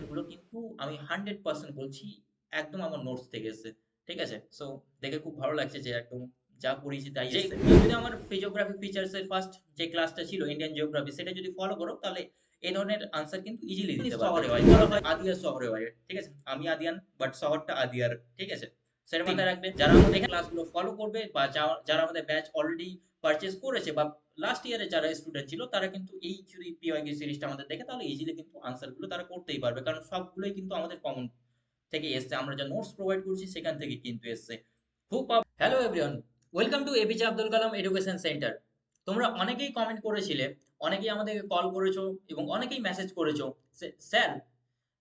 গুলো কিন্তু আমি 100% বলছি একদম আমার নোটস থেকে এসেছে। ঠিক আছে? সো দেখে খুব ভালো লাগছে যে একদম যা পড়িয়েছি তাই এসছে। কেউ যদি আমার ফিজিওগ্রাফি ফিচার্স এর ফার্স্ট যে ক্লাসটা ছিল ইন্ডিয়ান জিওগ্রাফি সেটা যদি ফলো করো তাহলে এই ধরনের আনসার কিন্তু ইজিলি দিতে পারবে। শহরে হয়, বলা হয় আদিয়ার শহরে হয়। ঠিক আছে? আমি আদিয়ান বাট শহরটা আদিয়ার। ঠিক আছে? সেটা মাথায় রাখবে। যারা আমাদের ক্লাসগুলো ফলো করবে বা যারা আমাদের ব্যাচ অলরেডি পারচেজ করেছে বা লাস্ট ইয়ারে যারা স্টুডেন্ট ছিল তারা কিন্তু এই যদি পিওয়াইকিউ সিরিজটা আমাদের দেখে তাহলে ইজিলি কিন্তু আনসার গুলো তারা করতেই পারবে, কারণ সবগুলোই কিন্তু আমাদের কমন থেকে এসছে। আমরা যা নোটস প্রোভাইড করছি সেখান থেকে কিন্তু এসছে। খুব hello everyone, welcome to APJ Abdul Kalam education centre. তোমরা অনেকেই কমেন্ট করেছিলে, অনেকেই আমাদেরকে কল করেছো এবং অনেকেই মেসেজ করেছো, স্যার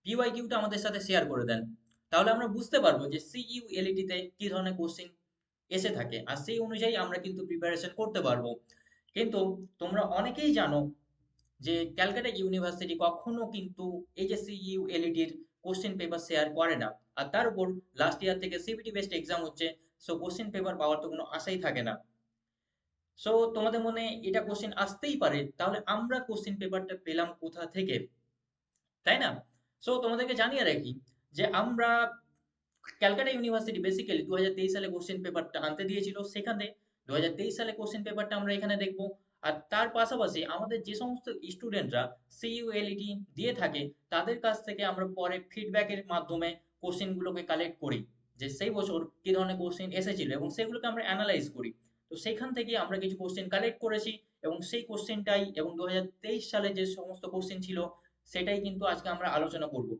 পিওয়াইকিউটা আমাদের সাথে শেয়ার করে দেন, তাহলে আমরা বুঝতে পারবো যে সিইউএলইটি তে কি ধরনের কোশ্চেন এসে থাকে আর সেই অনুযায়ী আমরা কিন্তু প্রিপারেশন করতে পারবো। কিন্তু তোমরা অনেকেই জানো যে ক্যালকাটা ইউনিভার্সিটি কখনো কিন্তু এই যে সিইউএলইটির কোশ্চেন পেপার শেয়ার করে না। আর তার উপর লাস্ট ইয়ার থেকে সিবিটি বেসড এক্সাম হচ্ছে, সো কোশ্চেন পেপার পাওয়ার তো কোনো আশাই থাকে না। সো তোমাদের মনে এটা কোশ্চেন আসতেই পারে, তাহলে আমরা কোশ্চেন পেপারটা পেলাম কোথা থেকে, তাই না? সো তোমাদেরকে জানিয়ে রাখি যে আমরা ক্যালকাটা ইউনিভার্সিটি বেসিক্যালি 2023 সালে কোশ্চেন পেপারটা আনতে দিয়েছিল, সেখানে 2023 সালে কোশ্চেন পেপারটা আমরা এখানে দেখব। আর তার পাশাপাশি আমাদের যে সমস্ত স্টুডেন্টরা সিইউএলইটি দিয়ে থাকে তাদের কাছ থেকে আমরা পরে ফিডব্যাকের মাধ্যমে কোশ্চেনগুলোকে কালেক্ট করি, যে সেই বছর কি ধরনের কোশ্চেন এসেছিল এবং সেগুলোকে আমরা অ্যানালাইজ করি। তো সেইখান থেকে আমরা কিছু কোশ্চেন কালেক্ট করেছি এবং সেই কোশ্চেনটাই এবং 2023 সালে যে সমস্ত কোশ্চেন ছিল সেটাই কিন্তু আজকে আমরা আলোচনা করব।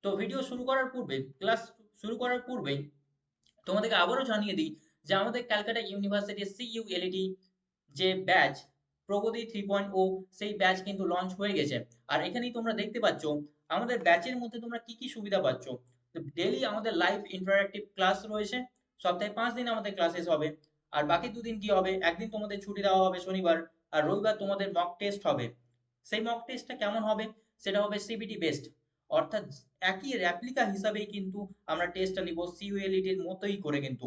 তো ভিডিও শুরু করার পূর্বে, ক্লাস শুরু করার পূর্বেই তোমাদেরকে আবারও জানিয়ে দিই যে আমাদের ক্যালকাটা ইউনিভার্সিটির সিইউএলইটি যে ব্যাচ প্রগতি 3.0 সেই ব্যাচ কিন্তু লঞ্চ হয়ে গেছে। আর এখানেই তোমরা দেখতে পাচ্ছ আমাদের ব্যাচের মধ্যে তোমরা কি কি সুবিধা পাচ্ছ। ডেইলি আমাদের লাইভ ইন্টারঅ্যাক্টিভ ক্লাস রয়েছে, সপ্তাহে 5 দিন আমাদের ক্লাসেস হবে। আর বাকি দুদিন কি হবে, একদিন তোমাদের ছুটি দেওয়া হবে শনিবার, আর রবিবার তোমাদের মক টেস্ট হবে। সেই মক টেস্টটা কেমন হবে, সেটা হবে সিবিটি বেসড, অর্থাৎ একই রেপ্লিকা হিসাবেই কিন্তু আমরা টেস্টটা নিব সিইউএলইটির মতোই করে কিন্তু।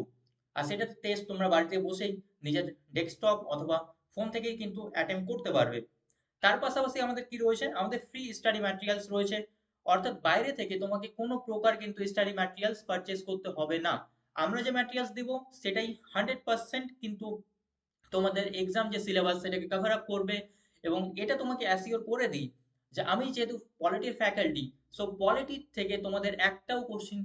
আর সেটা টেস্ট তোমরা বাড়িতে বসেই নিজের ডেস্কটপ অথবা ফোন থেকেই কিন্তু অ্যাটেম্প করতে পারবে। তার পাশাপাশি আমাদের কি রয়েছে, আমাদের ফ্রি স্টাডি ম্যাটেরিয়ালস রয়েছে, অর্থাৎ বাইরে থেকে তোমাকে কোনো প্রকার কিন্তু স্টাডি ম্যাটেরিয়ালস পারচেজ করতে হবে না। আমরা যে ম্যাটেরিয়ালস দিব সেটাই 100% কিন্তু তোমাদের এক্সাম যে সিলেবাস সেটাকে কভার আপ করবে। এবং এটা তোমাকে অ্যাসিওর করে দিই যে আমি যেহেতু পলিটির ফ্যাকাল্টি, সো পলিটির থেকে তোমাদের একটাও কোশ্চিন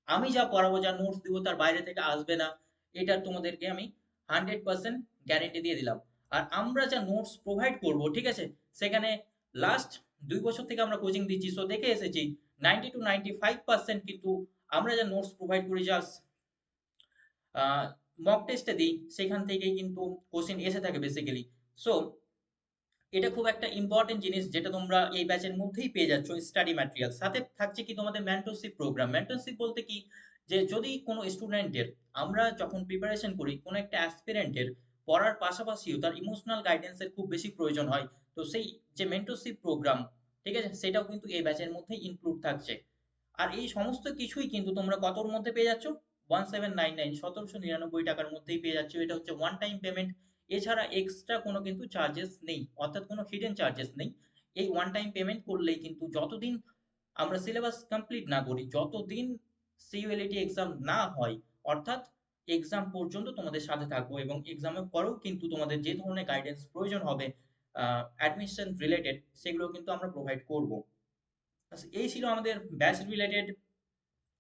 আমি যা পড়াবো যা নোটস দিব তার বাইরে থেকে আসবে না, এটা তোমাদেরকে আমি 100% গ্যারেন্টি দিয়ে দিলাম। আর আমরা যা নোটস প্রোভাইড করব, ঠিক আছে, সেখানে লাস্ট 2 বছর থেকে আমরা কোচিং দিচ্ছি, সো দেখে এসেছি 90 to 95% কিন্তু আমরা যা নোটস প্রোভাইড করি, জাস্ট মক টেস্টে দিই সেখান থেকেই কিন্তু কোশ্চেন এসে থাকে বেসিক্যালি। সো এটা খুব একটা ইম্পর্টেন্ট জিনিস যেটা তোমরা এই ব্যাচের মধ্যেই পেয়ে যাচ্ছ, স্টাডি ম্যাটেরিয়াল। সাথে থাকছে কি তোমাদের মেন্টরশিপ প্রোগ্রাম। মেন্টরশিপ বলতে কি, যে যদি কোনো স্টুডেন্টের, আমরা যখন প্রিপারেশন করি কোনো একটা অ্যাসপিরেন্টের পড়ার পাশাপাশিও তার ইমোশনাল গাইডেন্সের খুব বেশি প্রয়োজন হয়, তো সেই যে মেন্টরশিপ প্রোগ্রাম, ঠিক আছে, সেটাও কিন্তু এই ব্যাচের মধ্যেই ইনক্লুড থাকছে। আর এই সমস্ত কিছুই কিন্তু তোমরা কতর মধ্যে পেয়ে যাচ্ছ, 1799 1799 টাকার মধ্যেই পেয়ে যাচ্ছ। এটা হচ্ছে ওয়ান টাইম পেমেন্ট, এছাড়া এক্সট্রা কোনো কিন্তু চার্জেস নেই, অর্থাৎ কোনো হিডেন চার্জেস নেই। এই ওয়ান টাইম পেমেন্ট করলেই কিন্তু যতদিন আমরা সিলেবাস কমপ্লিট না করি, যতদিন সিইউএলইটি এক্সাম না হয়, অর্থাৎ এক্সাম পর্যন্ত তোমাদের সাথে থাকবো এবং এক্সামের পরেও কিন্তু তোমাদের যে ধরনের গাইডেন্স প্রয়োজন হবে অ্যাডমিশন রিলেটেড, সেগুলো কিন্তু আমরা প্রোভাইড করব। এই ছিল আমাদের ব্যাচ রিলেটেড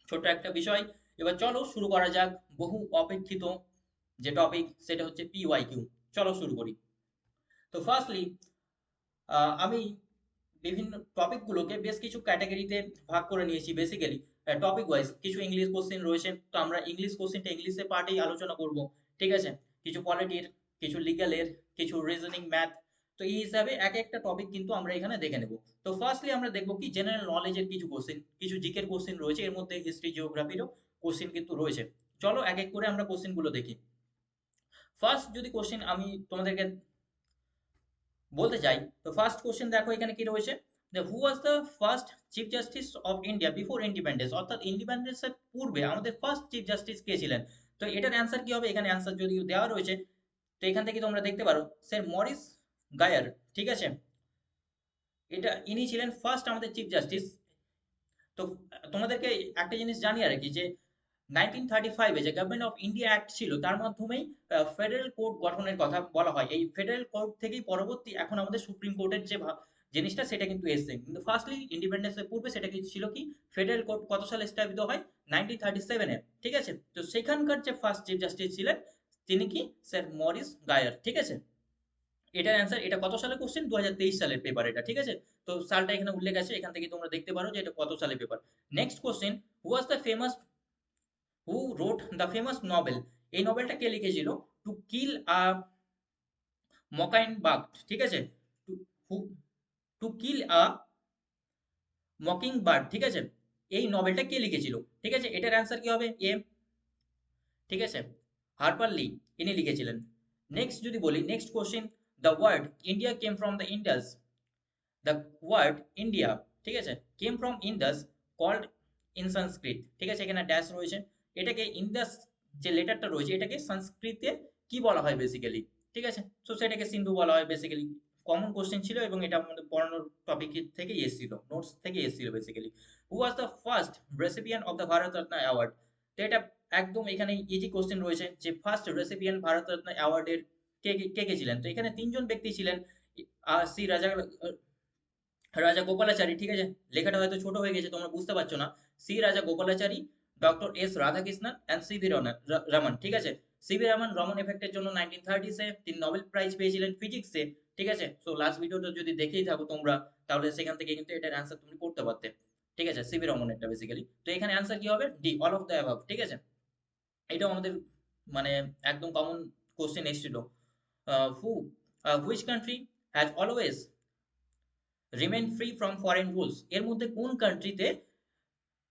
ছোট্ট একটা বিষয়। এবার চলো শুরু করা যাক বহু অপেক্ষিত যে টপিক, সেটা হচ্ছে পিওয়াইকিউ। চলো শুরু করি। তো ফার্স্টলি আমি বিভিন্ন টপিকগুলোকে বেশ কিছু ক্যাটাগরিতে ভাগ করে নিয়েছি বেসিক্যালি। টপিক ওয়াইজ কিছু ইংলিশ কোশ্চেন রয়েছে, তো আমরা ইংলিশ কোশ্চেনটা ইংলিশে পার্টেই আলোচনা করব। ঠিক আছে? কিছু পলিটির, কিছু লিগ্যালের, কিছু রিজনিং, ম্যাথ। তো এই হিসাবে এক একটা টপিক কিন্তু আমরা এখানে দেখে নেব। তো ফার্স্টলি আমরা দেখব কি জেনারেল নলেজের কিছু কোশ্চেন, কিছু জিকের কোশ্চেন রয়েছে, এর মধ্যে হিস্ট্রি জিওগ্রাফিরও কোশ্চেন কিন্তু রয়েছে। চলো এক এক করে আমরা কোশ্চেনগুলো দেখি। ফার্স্ট যদি কোশ্চেন আমি তোমাদেরকে বলতে চাই, তো ফার্স্ট কোশ্চেন দেখো এখানে কি রয়েছে, যে who was the first chief justice of India before independence, অর্থাৎ ইন্ডিপেন্ডেন্সের পূর্বে আমাদের ফার্স্ট চিফ জাস্টিস কে ছিলেন। তো এটার অ্যান্সার কি হবে, এখানে অ্যান্সার যদিও দেওয়া রয়েছে, তো এখান থেকে তোমরা দেখতে পারো স্যার মরিস গায়ার। ঠিক আছে, এটা ইনি ছিলেন ফার্স্ট আমাদের চিফ জাস্টিস তো তোমাদেরকে একটা জিনিস জানিয়ে রাখি যে 1935 যে গভর্নমেন্ট অফ ইন্ডিয়া অ্যাক্ট ছিল তার মাধ্যমেই ফেডারেল কোর্ট গঠনের কথা বলা হয়। এই ফেডারেল কোর্ট থেকেই পরবর্তী এখন আমাদের সুপ্রিম কোর্টের যে জিনিসটা সেটা কিন্তু এসছে, কিন্তু ফার্স্টলি ইন্ডিপেন্ডেন্সের পূর্বে সেটা কি ছিল কি ফেডারেল কোর্ট কত সালে স্থাপিত হয় 1937-এ, ঠিক আছে। তো সেখানকার যে ফার্স্ট চিফ জাস্টিস ছিলেন তিনি কি স্যার মরিস গায়ার, ঠিক আছে। এটার অ্যান্সার, এটা কত সালে কোশ্চেন 2023 সালের পেপার এটা, ঠিক আছে। তো সালটা এখানে উল্লেখ আছে, এখান থেকে তোমরা দেখতে পারো যে এটা কত সালে paper. Next question, who wrote the famous novel, এই নভেলটা কে লিখেছিল টু কিল আ মকাইন বাগ, ঠিক আছে। To to kill a mockingbird, ঠিক আছে। এই নভেলটা কে লিখেছিল, ঠিক আছে। এটার অ্যান্সার কি হবে এ, ঠিক আছে, হারপার লি ইনি লিখেছিলেন। নেক্সট যদি বলি, next question, the word India came from the Indus, the word India, ঠিক আছে, came from Indus called in Sanskrit, ঠিক আছে। এখানে ড্যাশ রয়েছে, এটাকে ইন্ডাস যে লেটারটা রয়েছে এটাকে সংস্কৃতে কি বলা হয় বেসিক্যালি, ঠিক আছে। তো সেটাকে সিন্ধু বলা হয় বেসিক্যালি। কমন কোশ্চেন ছিল এবং এটা আমাদের পড়ানোর টপিক থেকেই এসেছিল, নোটস থেকে এসেছিল basically. Who was the first recipient of the Bharat Ratna award, তো এটা একদম এখানে ইজি কোশ্চেন রয়েছে যে ফার্স্ট রেসিপিয়েন্ট ভারত রত্ন অ্যাওয়ার্ডের কে ছিলেন। তো এখানে তিনজন ব্যক্তি ছিলেন, সি রাজা রাজা গোপালাচারী, ঠিক আছে। লেখাটা হয়তো ছোট হয়ে গেছে তোমরা বুঝতে পারছো না। সি রাজা Gopalachari, doctor S Radhakrishnan and CV Raman, ঠিক আছে। সিভি রমন রমন এফেক্টের জন্য 1930-এ তিনি নোবেল প্রাইজ পেয়েছিলেন ফিজিক্সে, ঠিক আছে। সো লাস্ট ভিডিওটা যদি দেখেই থাকো তোমরা তাহলে সেখান থেকে কিন্তু এটার অ্যান্সার তুমি করতে পারতে, ঠিক আছে, সিভি রমনেরটা বেসিক্যালি। তো এখানে অ্যান্সার কি হবে D, all of the above, ঠিক আছে। এটাও আমাদের মানে একদম কমন কোশ্চেন এসেছিল। হু which country has always remain free from foreign rules, এর মধ্যে কোন কান্ট্রিতে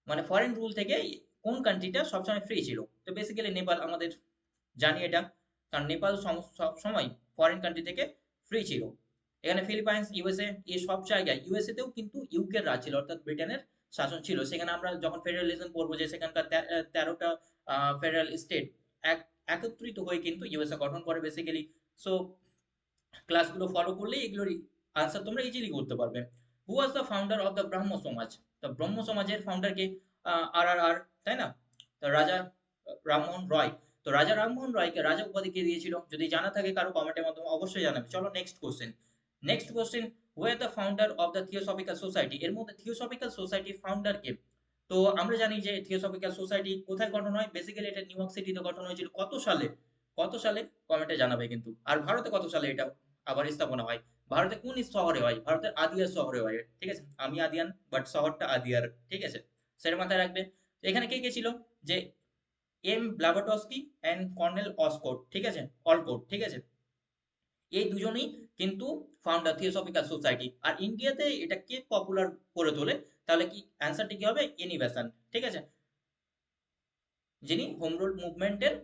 মানে ফরেন রুল থেকে কোন কান্ট্রিটা সবসময় ফ্রি ছিল। তো বেসিক্যালি নেপাল, আমাদের জানি এটা, কারণ নেপাল সব সময় ফরেন কান্ট্রি থেকে ফ্রি ছিল। এখানে ফিলিপাইন্স, ইউএসএ, এই সব জায়গায়, ইউএসএ তেও কিন্তু ইউকের রাজ ছিল, অর্থাৎ ব্রিটেনের শাসন ছিল। সেখানে আমরা যখন ফেডারেলিজম পড়বো যে সেখানকার 13টা ফেডারেল স্টেট একত্রিত হয়ে কিন্তু ইউএসএ গঠন করে বেসিক্যালি। সো ক্লাসগুলো ফলো করলেই এগুলোর আনসার তোমরা ইজিলি করতে পারবে। Who was the founder of the Brahmo Samaj, তো ব্রহ্ম সমাজের ফাউন্ডার কে, আর, তাই না। তো রাজা রামমোহন রয়, তো রাজা রামমোহন রায়কে রাজা উপাধি কে দিয়েছিল, যদি জানা থাকে কারো কমেন্টের মাধ্যমে অবশ্যই জানাবে। চলো next question, next question, who are the founder of the theosophical society, এর মধ্যে থিওসফিক্যাল সোসাইটির ফাউন্ডার কে। তো আমরা জানি যে থিওসফিক্যাল সোসাইটি কোথায় গঠন হয়, বেসিক্যালি এটা নিউ ইয়র্ক সিটিতে গঠন হয়েছিল। কত সালে, কত সালে কমেন্টে জানাবে কিন্তু। আর ভারতে কত সালে এটা আবার স্থাপনা হয়, ভারতে কোন শহরে হয়, ভারতের আদিয়ার শহরে হয়, ঠিক আছে। আমি আদিয়ান বাট শহরটা আদিয়ার, ঠিক আছে, সেটা মাথায় রাখবে। তো এখানে কে কে ছিল, যে এম ব্লাভাটস্কি এন্ড কর্নেল অসকোট, ঠিক আছে, অলকোট, ঠিক আছে। এই দুজনেই কিন্তু ফাউন্ডার থিওসফিক্যাল সোসাইটি। আর ইন্ডিয়াতে এটা কে পপুলার করে তোলে, তাহলে কি অ্যান্সারটি কি হবে এনি বেসান্ট, ঠিক আছে, যিনি হোম রুল মুভমেন্টের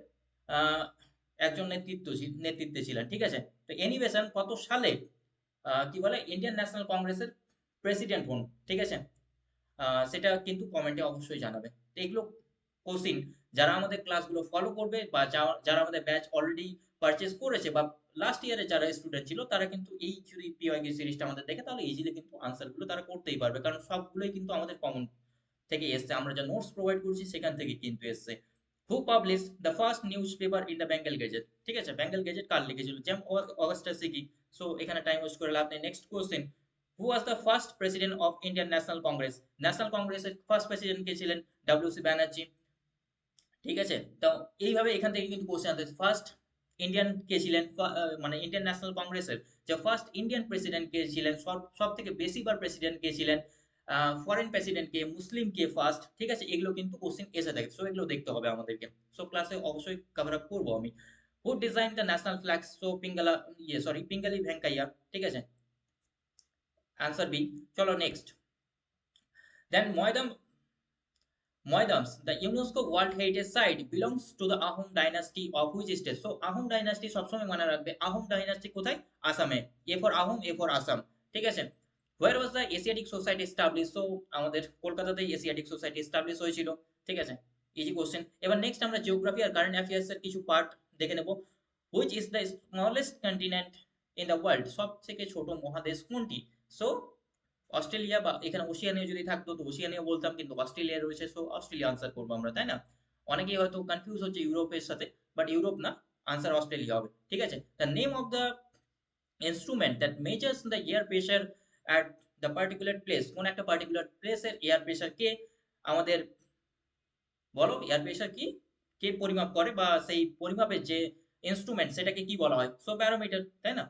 একজন নেতৃত্বে ছিলেন, ঠিক আছে। তো এনি বেসান্ট কত সালে কি বলে ইন্ডিয়ান ন্যাশনাল কংগ্রেসের প্রেসিডেন্ট হন, ঠিক আছে। সেটা কিন্তু কমেন্টে অবশ্যই জানাবে। তো এগুলো কোশ্চিন যারা আমাদের ক্লাসগুলো ফলো করবে বা যারা আমাদের ব্যাচ অলরেডি পারচেজ করেছে বা লাস্ট ইয়ারে যারা স্টুডেন্ট ছিল তারা কিন্তু এই যদি পিওয়াইকিউ সিরিজটা আমাদের দেখে তাহলে ইজিলি কিন্তু আনসারগুলো তারা করতেই পারবে, কারণ সবগুলোই কিন্তু আমাদের কমন থেকে এসছে, আমরা যা নোটস প্রোভাইড করছি সেখান থেকে কিন্তু এসছে। Who publish the first newspaper in the Bengal Gazette, ঠিক আছে। বেঙ্গল গেজেট কার লিখেছিল, জেম অগাস্টাস সিকি। সো এখানে টাইম ওয়েস্ট করে লাভ নেই। Next question, who was the first president of Indian National Congress, National কংগ্রেসের ফার্স্ট প্রেসিডেন্ট কে ছিলেন, ডব্লিউ সি ব্যানার্জি, ঠিক আছে। তো এইভাবে এখান থেকে কিন্তু কোশ্চেন আসছে, ফার্স্ট ইন্ডিয়ান কে ছিলেন, মানে ইন্ডিয়ান ন্যাশনাল কংগ্রেসের যে ফার্স্ট ইন্ডিয়ান প্রেসিডেন্ট কে ছিলেন, সব থেকে বেশি বার প্রেসিডেন্ট কে ছিলেন, ফরেন প্রেসিডেন্ট কে, মুসলিম কে ফার্স্ট, ঠিক আছে। এগুলো কিন্তু কোশ্চেন এসে থাকে, সো এগুলো দেখতে হবে আমাদেরকে। সো ক্লাসে অবশ্যই কভার আপ করবো আমি। Who design the national flag, so Pingala, sorry Pingali Venkayya, ঠিক আছে, আনসার বি। চলো next, then Moidams, the UNESCO World Heritage Site belongs to the Ahom dynasty of which state? So Ahom dynasty সবসময় মনে রাখবে, Ahom dynasty কোথায়, আসামে। A for Ahom, A for Assam, ঠিক আছে। Where was the Asiatic Society established? So আমাদের কলকাতাতেই Asiatic society establish হয়েছিল, ঠিক আছে। Easy question. এবার নেক্সট আমরা জিওগ্রাফি আর কারেন্ট অ্যাফেয়ার্স এর কিছু পার্ট দেখে নেব। Which is the smallest continent in the world? সবথেকে ছোট মহাদেশ কোনটি? সো অস্ট্রেলিয়া বা এখানে ওশিয়ানিয়া যদি থাকতো তো ওশিয়ানিয়া বলতাম, কিন্তু অস্ট্রেলিয়া রয়েছে, সো অস্ট্রেলিয়া আনসার করবো আমরা, তাই না? অনেকেই হয়তো কনফিউজ হচ্ছে ইউরোপের সাথে, বাট ইউরোপ না, আনসার অস্ট্রেলিয়া হবে। ঠিক আছে, the name of the instrument that measures the air pressure at the particular place, কোন একটা পার্টিকুলার প্লেসের এয়ার প্রেসার কে আমাদের, বলো এয়ার প্রেসার কি, কে পরিমাপ করে, বা সেই পরিমাপের যে ইনস্ট্রুমেন্ট সেটাকে কি বলা হয়? সো ব্যারোমিটার, তাই না?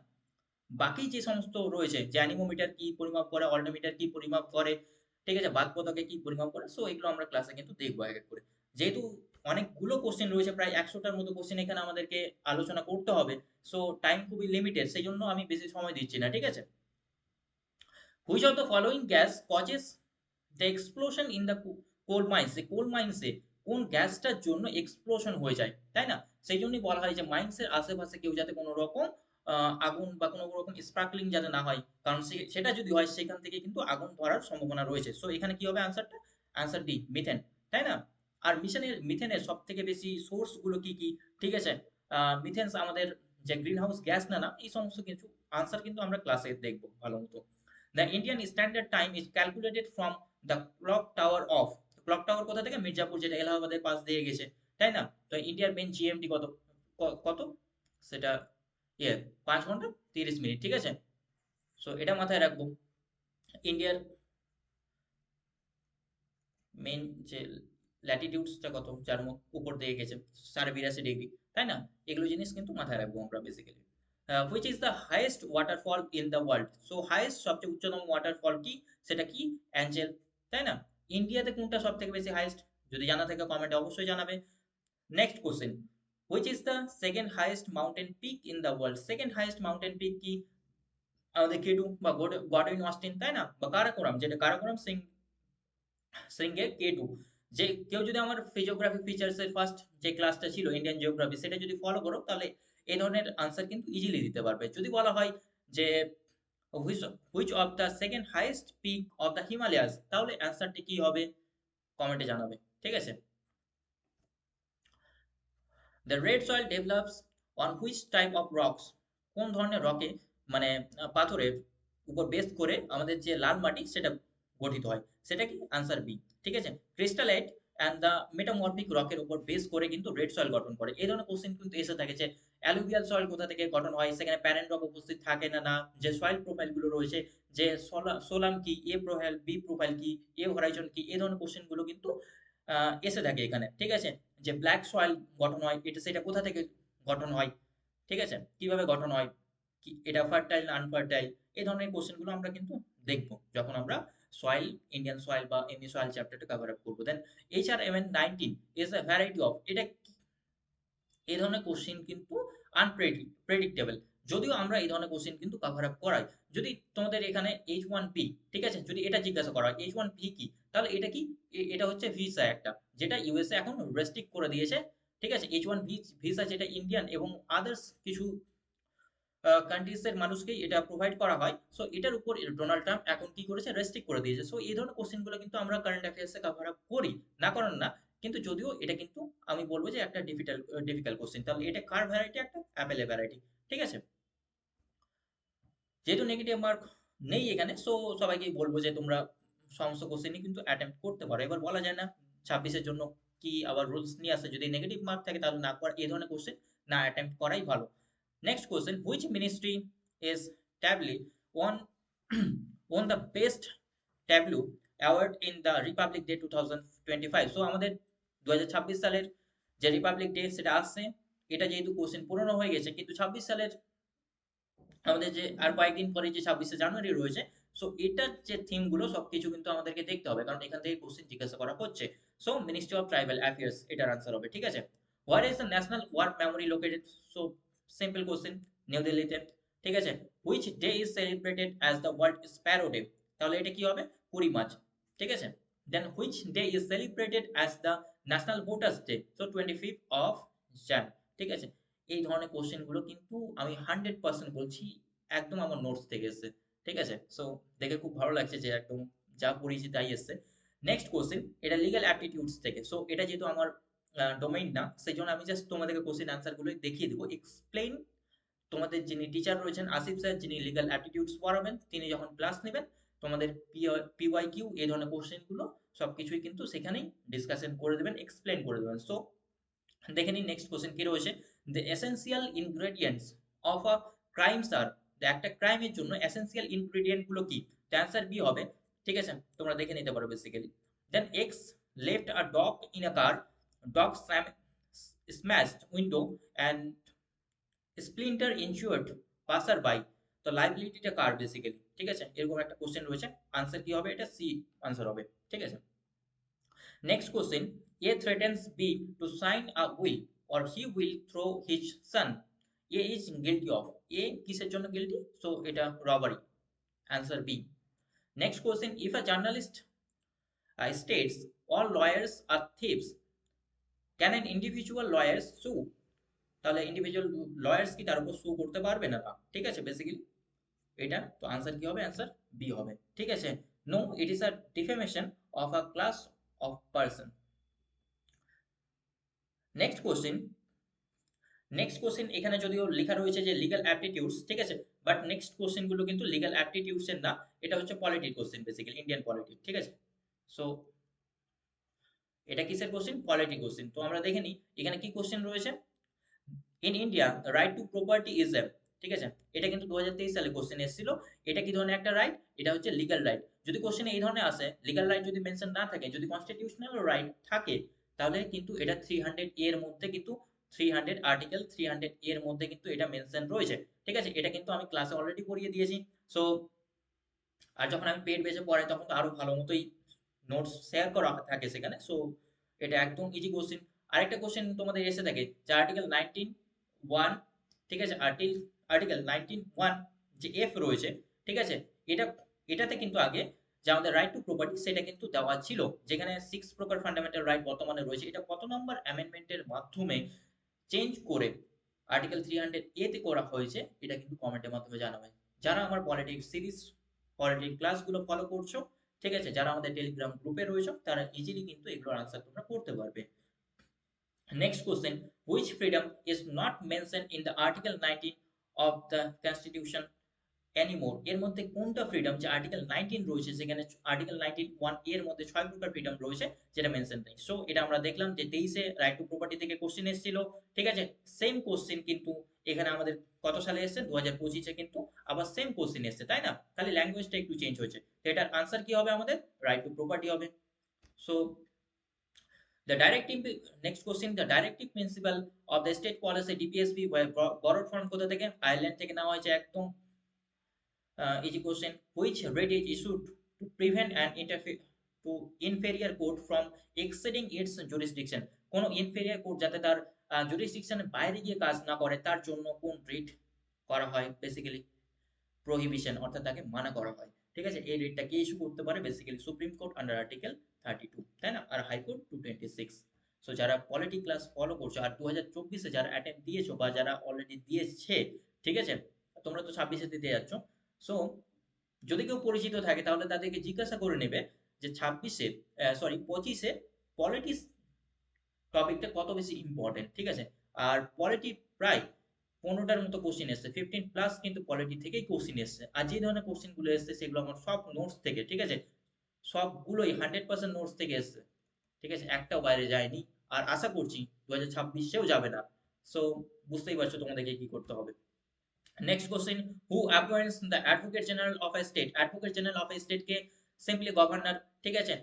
বাকি যে সমস্ত রয়েছে, যে অ্যানিমোমিটার কি পরিমাপ করে, অল্টোমিটার কি পরিমাপ করে, ঠিক আছে, বাদপদকে কি পরিমাপ করে, সো এগুলো আমরা ক্লাসে কিন্তু দেখবো এক এক করে। যেহেতু অনেকগুলো কোশ্চেন রয়েছে, প্রায় 100টার মতো কোশ্চেন এখানে আমাদেরকে আলোচনা করতে হবে, সো টাইম খুবই লিমিটেড, সেই জন্য আমি বেশি সময় দিচ্ছি না, ঠিক আছে? Which of the following gas causes the explosion in the coal mines, coal মাইন্সে কোন গ্যাসটার জন্য এক্সপ্লোশন হয়ে যায়, তাই না? সেই জন্যই বলা হয় যে মাইন্সের আশেপাশে কেউ যাতে কোনো রকম আগুন বা কোনো রকম স্পার্কলিং যাতে না হয়, কারণ সেটা যদি হয় সেখান থেকে কিন্তু আগুন ধরার সম্ভাবনা রয়েছে। সো এখানে কি হবে আনসারটা? আনসার ডি, মিথেন, তাই না? আর মিথেনের সব থেকে বেশি সোর্স গুলো কি কি, ঠিক আছে? মিথেন্স আমাদের যে গ্রিন হাউস গ্যাস না, এই সমস্ত কিছু আনসার কিন্তু আমরা ক্লাসে দেখবো ভালো মতো। The Indian Standard Time is calculated from the clock tower of, clock tower কোথা থেকে? মির্জাপুর, যেটা এলাহাবাদের পাশ দিয়ে গেছে, তাই না? তো ইন্ডিয়ার মেন জিএমটি কত, কত সেটা, 5 ঘন্টা 30 মিনিট, ঠিক আছে? সো এটা মাথায় রাখবো। ইন্ডিয়ার মেন যে ল্যাটিটিউডসটা কত, যার উপর দিয়ে গেছে, 82.5 ডিগ্রি, তাই না? এগুলো জিনিস কিন্তু মাথায় রাখবো আমরা basically. Which is the highest waterfall in the world? So highest, সবচেয়ে উচ্চতম ওয়াটারফল কি, সেটা কি? অ্যাঞ্জেল, তাই না? ইন্ডিয়াতে কোনটা সব থেকে বেশি হাইয়েস্ট? যদি জানা থাকে কমেন্টে অবশ্যই জানাবে। Next question, which is the second highest mountain peak in the world? Second highest mountain peak কি? আমাদের কেটু বা গডউইন অস্টিন, তাই না? বা কারাকোরাম, যেটা কারাকোরাম শৃঙ্গের K2। যে কেউ যদি আমার ফিজিওগ্রাফি ফিচার্স এর ফার্স্ট যে ক্লাসটা ছিল ইন্ডিয়ান জিওগ্রাফি, সেটা যদি ফলো করো তাহলে এই ধরনের আনসার কিন্তু ইজিলি দিতে পারবে। যদি বলা হয় যে which which of the second highest peak of the Himalayas, তাহলে অ্যান্সারটি কি হবে? কমেন্টে জানাবে, ঠিক আছে? The red soil develops on which type of rocks, কোন ধরনের রকে, মানে পাথরের উপর বেস করে আমাদের যে লাল মাটি সেটা গঠিত হয়, সেটা কি? আনসার বি, ঠিক আছে। ক্রিস্টালাইট অ্যান্ড দ্য মেটামরফিক রকের উপর বেস করে কিন্তু রেড সয়েল গঠন করে। এই ধরনের কোশ্চেন কিন্তু এসে থাকে যে অ্যালুভিয়াল সয়েল কোথা থেকে গঠন হয়, সেখানে প্যারেন্ট রক উপস্থিত থাকে না, যে সয়েল প্রোফাইল গুলো রয়েছে, যে সোলাম কি, এ প্রোফাইল, বি প্রোফাইল কি, এ হরাইজন কি, এই ধরনের কোশ্চেন গুলো কিন্তু এসে থাকে এখানে, ঠিক আছে? যে ব্ল্যাক সয়েল গঠন হয়, এটা সেটা কোথা থেকে গঠন হয়, ঠিক আছে? কিভাবে গঠন হয়, কি এটা ফার্টাইল না আনফার্টাইল, এই ধরনের কোশ্চেন গুলো আমরা কিন্তু দেখবো যখন আমরা সয়েল, ইন্ডিয়ান সয়েল বা এমনি সয়েল চ্যাপ্টারটা কভার আপ করবো। দেন HRMN19 is a variety of, এটা এই ধরনের কোশ্চেন কিন্তু আনপ্রেডিক্টেবল, যদিও আমরা এই ধরনের কোশ্চেন কিন্তু কভার আপ করাই। যদি তোমাদের এখানে H1B, ঠিক আছে, যদি এটা জিজ্ঞাসা করা হয় H1B কি, তাহলে এটা কি? এটা হচ্ছে ভিসা একটা, যেটা ইউএসএ এখন রেস্ট্রিক্ট করে দিয়েছে, ঠিক আছে? H1B ভিসা, যেটা ইন্ডিয়ান এবং আদার্স কিছু কান্ট্রিজ এর মানুষকেই এটা প্রোভাইড করা হয়। সো এটার উপর ডোনাল্ড ট্রাম্প এখন কি করেছে? রেস্ট্রিক্ট করে দিয়েছে। সো এই ধরনের কোশ্চেন গুলো কিন্তু আমরা কারেন্ট অ্যাফেয়ার্স এ কভার আপ করি, না করেন না, কিন্তু যদিও এটা কিন্তু আমি বলবো যে একটা ডিফিকাল্ট কোশ্চেন। তাহলে এটা কার ভ্যারাইটি? একটা অ্যাপেলের ভ্যারাইটি, ঠিক আছে? যেহেতু নেগেটিভ মার্ক নেই এখানে, সো সবাইকেই বলবো যে তোমরা সমস্ত কোশ্চেনই কিন্তু অ্যাটেম্প্ট করতে পারো। এবার বলা যায় না 26-এর জন্য কি আবার রুলস নিয়ে আসে, যদি নেগেটিভ মার্ক থাকে তাহলে না করা, এই ধরনের কোশ্চেন না অ্যাটেম্প্ট করাই ভালো। Next question, which ministry is tably won won the best tableau award in the Republic Day 2025? So আমাদের 2026 সালের যে রিপাবলিক ডে সেটা আসছে, এটা যেহেতু কোশ্চেন পুরনো হয়ে গেছে, কিন্তু 26 সালের আমাদের যে আর কয়েকদিন পরে যে 26শে জানুয়ারি রয়েছে, সো এটার যে থিম গুলো সবকিছু কিন্তু আমাদেরকে দেখতে হবে, কারণ এখান থেকে কোশ্চেন জিজ্ঞাসা করা হচ্ছে। So ministry of tribal affairs এটার আনসার হবে, ঠিক আছে? Where is the national war memory located? So simple question, new দিল্লিতে, ঠিক আছে। Which day is celebrated as the world sparrow day? তাহলে এটা কি হবে? 20 মার্চ, ঠিক আছে। Then which day is celebrated as the national voters day? So 25 jan, ঠিক আছে। এই ধরনের কোশ্চেন গুলো কিন্তু আমি 100% বলছি একদম আমার নোটস থেকে এসেছে, ঠিক আছে? সো দেখে খুব ভালো লাগছে যে একদম যা পড়িয়েছি তাই এসেছে। নেক্সট কোশ্চেন, এটা লিগ্যাল অ্যাপটিটিউডস থেকে। সো এটা যেহেতু আমার ডোমেইন না, সেই জন্য আমি জাস্ট তোমাদেরকে কোশ্চেন আনসার গুলো দেখিয়ে দেবো। তোমাদের যিনি টিচার রয়েছেন আসিফ স্যার, যিনি লিগ্যাল অ্যাপটিটিউডস পড়াবেন, তিনি যখন ক্লাস নেবেন তোমাদের পিওয়াইকিউ এই ধরনের কোশ্চেনগুলো সবকিছুই কিন্তু সেখানেই ডিসকাশন করে দেবেন, এক্সপ্লেন করে দেবেন। সো দেখে নিন নেক্সট কোশ্চেন কি রয়েছে। The essential ingredients of a crimes are, একটা ক্রাইমের জন্য এসেনশিয়াল ইনগ্রেডিয়েন্ট গুলো কি? তো অ্যান্সার বি হবে। ঠিক আছে, তোমরা দেখে নিতে পারো basically. Then X left a dog in a car, dog smashed window and splinter injured passer by. তো লাইবিলিটিটা কার বেসিক্যালি? ঠিক আছে, এরকম একটা কোশ্চেন রয়েছে। আনসার কি হবে? এটা সি আনসার হবে। ঠিক আছে, next question. A threatens B to sign a will or he will throw his son. A is guilty of. A কিসের জন্য guilty? So এটা robbery. Answer B. Next question. If a journalist states all lawyers are thieves, can an individual lawyers sue? তাহলে individual lawyers কি তার উপর সু করতে পারবে না? ঠিক আছে, বেসিক্যালি এটা তো আনসার কি হবে? আনসার বি হবে। ঠিক আছে, no, it is a defamation of a class of person. Next question. Next question এখানে যদিও লেখা রয়েছে যে লিগ্যাল অ্যাপটিটিউডস, ঠিক আছে, বাট নেক্সট কোশ্চেন গুলো কিন্তু লিগ্যাল অ্যাপটিটিউডস এর না, এটা হচ্ছে পলিটির কোশ্চেন, বেসিক্যালি ইন্ডিয়ান পলিটি। ঠিক আছে, সো এটা কিসের কোশ্চেন? Polity question. তো আমরা দেখে নিই এখানে কি কোশ্চেন রয়েছে। In India right two property is a, ঠিক আছে, এটা কিন্তু 2023 সালে কোশ্চেন এসেছিল। এটা কি ধরনের একটা রাইট? এটা হচ্ছে লিগ্যাল রাইট। যদি কোশ্চেনে এই ধরনের আসে, লিগ্যাল রাইট যদি মেনশন না থাকে, যদি কনস্টিটিউশনাল রাইট থাকে, তাহলে কিন্তু এটা 300 এর মধ্যে কিন্তু 300 আর্টিকেল 300 এর মধ্যে কিন্তু এটা মেনশন রয়েছে। ঠিক আছে, এটা কিন্তু আমি ক্লাসে অলরেডি পড়িয়ে দিয়েছি। সো আর যখন আমি পেড বেজে পড়াই তখন তো আরো ভালো মতোই নোটস শেয়ার করা থাকে সেখানে। সো এটা একদম ইজি কোশ্চেন। আরেকটা কোশ্চেন তোমাদের এসে থাকে যে আর্টিকেল 19(1), ঠিক আছে, আর্টিকেল 19(1) যে এফ রয়েছে, ঠিক আছে, এটা এটাতে কিন্তু আগে যে আমাদের রাইট টু প্রপার্টি সেটা কিন্তু দেওয়া ছিল, যেখানে 6 প্রকার ফান্ডামেন্টাল রাইট বর্তমানে রয়েছে। এটা কত নম্বর অ্যামেন্ডমেন্টের মাধ্যমে চেঞ্জ করে আর্টিকেল 300 এ তে করা হয়েছে, এটা কিন্তু কমেন্টের মাধ্যমে জানাবে। যারা আমার পলিটিক্স সিরিজ পলিটিক্স ক্লাসগুলো ফলো করছো, ঠিক আছে, যারা আমাদের টেলিগ্রাম গ্রুপে রয়েছে, তারা ইজিলি কিন্তু এগুলোর আনসার তোমরা করতে পারবে। Next question, which freedom is not mention in the article 19 of the constitution anymore? এর মধ্যে কোনটা ফ্রিডম যে আর্টিকেল 19 রয়েছে সেখানে আর্টিকেল 19(1) এর মধ্যে 6 প্রকার ফ্রিডম রয়েছে যেটা মেনশন নেই। সো এটা আমরা দেখলাম যে 23-এ রাইট টু প্রপার্টি থেকে কোশ্চেন এসেছিল। ঠিক আছে, সেম কোশ্চেন কিন্তু এখানে আমাদের কত সালে এসেছে? 2025-এ কিন্তু আবার সেম কোশ্চেন এসেছে, তাই না? খালি ল্যাঙ্গুয়েজটা একটু চেঞ্জ হয়েছে। তো এটার আনসার কি হবে? আমাদের রাইট টু প্রপার্টি হবে। So the directive, next question, the directive principle of the state policy DPSP were borrowed from কোথা থেকে? আয়ারল্যান্ড থেকে নেওয়া হয়েছে একদম easy question. Which rate is issued to prevent an inferior court from exceeding its jurisdiction? কোন inferior court যাতে তার jurisdiction-এর বাইরে গিয়ে কাজ না করে, তার জন্য কোন রিট করা হয়? বেসিক্যালি প্রহিবিশন, অর্থাৎ তাকে মানা করা হয়। ঠিক আছে, এই রিটটা কে ইস্যু করতে পারে? Basically supreme court under article 32, তাই না? আর হাইকোর্ট 226। সো যারা পলিটি ক্লাস ফলো করছো আর 2024-এ যারা অ্যাটেম্প দিয়েছো বা যারা অলরেডি দিয়েছে, ঠিক আছে, তোমরা তো 26-এ দিতে যাচ্ছ। সো যদি কেউ পরিচিত থাকে তাহলে তাদেরকে জিজ্ঞাসা করে নেবে যে 26-এ, সরি 25-এ পলিটিক্স টপিকটা কত বেশি ইম্পর্টেন্ট। ঠিক আছে, আর পলিটি প্রায় 15টার মতো কোশ্চেন এসছে, 15 প্লাস কিন্তু পলিটি থেকেই কোশ্চেন এসছে। আর যে ধরনের কোশ্চেন গুলো এসছে সেগুলো আমার সব নোটস থেকে, ঠিক আছে, সবগুলোই 100% নোটস থেকে এসছে। ঠিক আছে, একটাও বাইরে যায়নি। আর আশা করছি 2026-এও যাবে না। সো বুঝতেই পারছো তোমাদেরকে কি করতে হবে। Next question, who অ্যাপয়েন্টস the advocate general of a state? Advocate general of a state K? Simply governor. ঠিক আছে,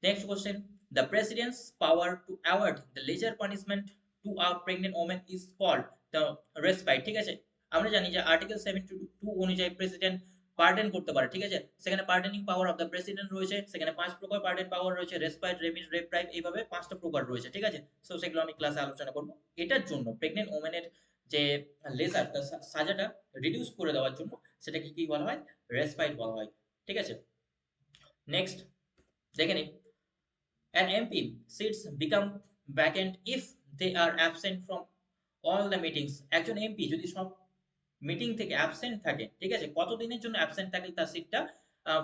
next question, the president's power to award the lesser punishment to a pregnant woman is called the respite। ঠিক আছে, আমরা জানি যে article 72 অনুযায়ী president pardon করতে পারে। ঠিক আছে, সেখানে pardoning power of the president রয়েছে, সেখানে 5 প্রকার পার্ডন পাওয়ার রয়েছে, রেসপাইট, রেমিট, রেপ্রাইভ, এইভাবে 5টা প্রকার রয়েছে। ঠিক আছে, সো সেগুলো আমি ক্লাসে আলোচনা করব। এটার জন্য প্রেগনেন্ট ওমেনের যে লেজার সাজাটা রিডিউস করে দেওয়ার জন্য সেটাকে কি বলা হয়? রেসপাইট বলা হয়। ঠিক আছে, নেক্সট দেখে নিই, an MP seats become vacant if they are absent from all the meetings। একজন এমপি যদি সব মিটিং থেকে অ্যাবসেন্ট থাকে, ঠিক আছে, কতদিনের জন্য অ্যাবসেন্ট থাকলে তার সিটটা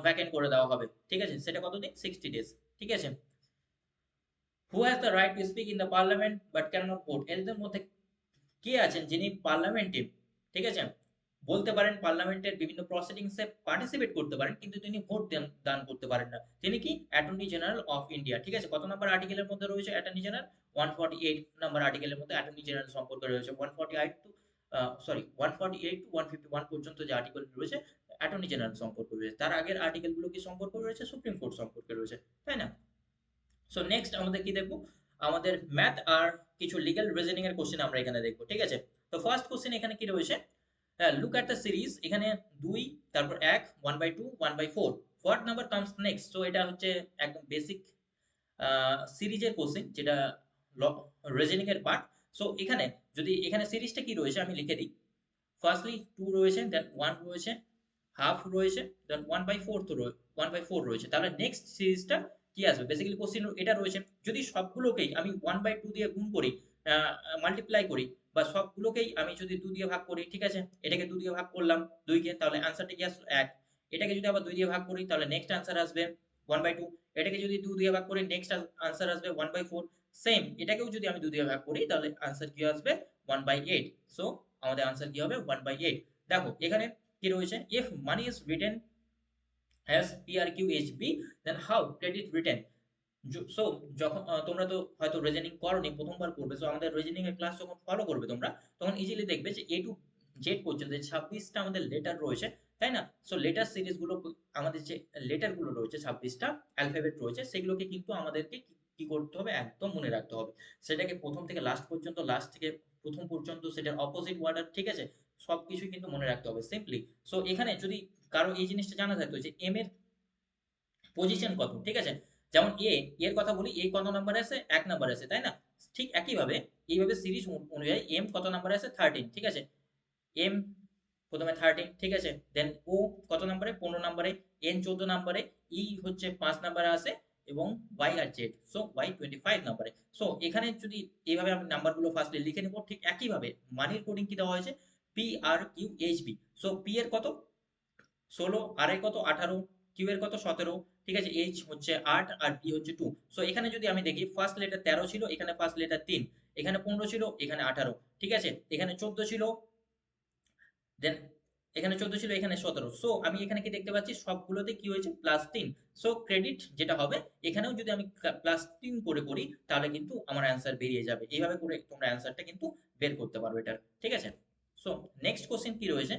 ভ্যাকেন্ট করে দেওয়া হবে? ঠিক আছে, সেটা কতদিন? 60 ডেজ। ঠিক আছে, who has the right to speak in the parliament but can not vote? এদের মধ্যে কে আছেন যিনি পার্লামেন্টে, ঠিক আছে, বলতে পারেন পার্লামেন্টের বিভিন্ন প্রসিডিংসে পার্টিসিপেট করতে পারেন, কিন্তু তিনি ভোট দান করতে পারেন না। তিনি কি অ্যাটর্নি জেনারেল অফ ইন্ডিয়া, ঠিক আছে। কত নাম্বার আর্টিকেলের মধ্যে রয়েছে অ্যাটর্নি জেনারেল? 148 নাম্বার আর্টিকেলের মধ্যে অ্যাটর্নি জেনারেল সম্পর্কে রয়েছে। 148 টু 148 টু 151 পর্যন্ত যে আর্টিকেল রয়েছে অ্যাটর্নি জেনারেল সম্পর্কে রয়েছে। তার আগের আর্টিকেলগুলো কি সম্পর্ক রয়েছে? সুপ্রিম কোর্ট সম্পর্কে রয়েছে, তাই না? সো নেক্সট আমাদের কি দেখবো? আমাদের ম্যাথ আর কিছু লিগ্যাল রিজনিং এর কোশ্চেন আমরা এখানে দেখবো, ঠিক আছে। তো ফার্স্ট কোশ্চেন এখানে কি রয়েছে? Look at the series. এখানে 2, তারপর 1, 1/2, 1/4, what number comes next? So এটা হচ্ছে একদম বেসিক সিরিজের কোশ্চেন, যেটা রিজনিং এর পার্ট। সো এখানে যদি এখানে সিরিজটা কি রয়েছে আমি লিখে দিই। ফার্স্টলি 2 রয়েছে, দেন 1 রয়েছে, হাফ রয়েছে, দেন 1/4 1/4 রয়েছে। তাহলে নেক্সট সিরিজটা কি আসবে? বেসিক্যালি কোশ্চেন এটা রয়েছে। যদি সবগুলোকেই আমি 1/2 দিয়ে গুণ করি, মাল্টিপ্লাই করি, বা সবগুলোকেই আমি যদি 2 দিয়ে ভাগ করি, ঠিক আছে, এটাকে 2 দিয়ে ভাগ করলাম 2 কে, তাহলে আনসারটা কি আসলো 1। এটাকে যদি আবার 2 দিয়ে ভাগ করি, তাহলে নেক্সট আনসার আসবে 1/2। এটাকে যদি 2 দিয়ে ভাগ করি, নেক্সট আনসার আসবে 1/4। সেম এটাকেও যদি আমি 2 দিয়ে ভাগ করি, তাহলে আনসার কি আসবে? 1/8। সো আমাদের আনসার কি হবে? 1/8। দেখো এখানে কি রয়েছে? If money is written has PRQHB, then how credit written? So যখন তোমরা তো হয়তো রিজনিং করোনি, প্রথমবার করবে। সো আমাদের রিজনিং এর ক্লাস যখন ফলো করবে তোমরা, তখন ইজিলি দেখবে যে A টু জেড পর্যন্ত যে 26টা আমাদের লেটার রয়েছে, তাই না? সো লেটার সিরিজ গুলো, আমাদের যে লেটার গুলো রয়েছে 26টা অ্যালফাবেট রয়েছে, সেগুলোকে কিন্তু আমাদেরকে কি করতে হবে? একদম মনে রাখতে হবে। সেটাকে প্রথম থেকে লাস্ট পর্যন্ত, লাস্ট থেকে প্রথম পর্যন্ত, সেটার অপোজিট ওয়ার্ডার, ঠিক আছে, সবকিছুই কিন্তু মনে রাখতে হবে সিম্পলি। সো এখানে যদি কারো এই জিনিসটা জানা থাকতো যে এম এর পজিশন কত, ঠিক আছে। যেমন এর কথা বলি, এ কত নাম্বার আছে? 1 নাম্বার আছে, তাই না? ঠিক একইভাবে এইভাবে সিরিজ অনুযায়ী এম কত নাম্বার আছে? 13, ঠিক আছে। এম প্রথমে 13, ঠিক আছে। দেন ও কত নাম্বারে? 15 নাম্বারে। এন 14 নাম্বারে। ই হচ্ছে 5 নাম্বারে আছে, এবং ওয়াই আর জেড, সো ওয়াই 25 নাম্বারে। সো এখানে যদি এইভাবে আমি নাম্বারগুলো ফার্স্টে লিখে নেব, ঠিক একইভাবে মানির কোডিং কি দেওয়া হয়েছে? PRQHB। সো পি এর কত? 16, আর এর কত? 18, কিউ এর কত? 17, ঠিক আছে। এইচ হচ্ছে 8, আর ডি হচ্ছে 2। সো এখানে যদি আমি দেখি, ফার্স্ট লেটার 13 ছিল, এখানে ফার্স্ট লেটার 3, এখানে 15 ছিল, এখানে 18, ঠিক আছে। এখানে 14 ছিল, দেন এখানে 14 ছিল, এখানে 17। সো আমি এখানে কি দেখতে পাচ্ছি? সবগুলোতে কি হয়েছে? +3। সো ক্রেডিট যেটা হবে, এখানেও যদি আমি +3 করে করি, তাহলে কিন্তু আমার অ্যান্সার বেরিয়ে যাবে। এইভাবে করে তোমরা অ্যান্সারটা কিন্তু বের করতে পারবে এটার, ঠিক আছে। সো নেক্সট কোশ্চেন কি রয়েছে?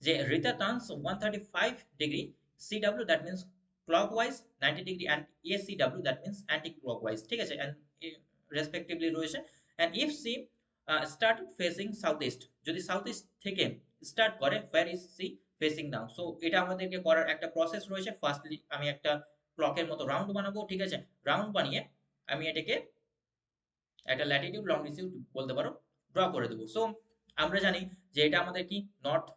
যে Rita turns 135 degree CW, that means clockwise, 90 degree and ACW, that means anti clockwise, ঠিক আছে, এন্ড রেসপেক্টিভলি রয়েছে। And if she started facing south east, যদি সাউথ ইস্ট থেকে স্টার্ট করে, where is she facing now? সো এটা আমাদেরকে করার একটা প্রসেস রয়েছে। ফার্স্টলি আমি একটা ক্লকের মতো রাউন্ড বানাবো, ঠিক আছে। রাউন্ড বানিয়ে আমি এটাকে একটা ল্যাটিটিউড লংজিটিউড বলতে পারো, ড্র করে দেবো। সো আমরা জানি যে এটা আমাদের কি নর্থ,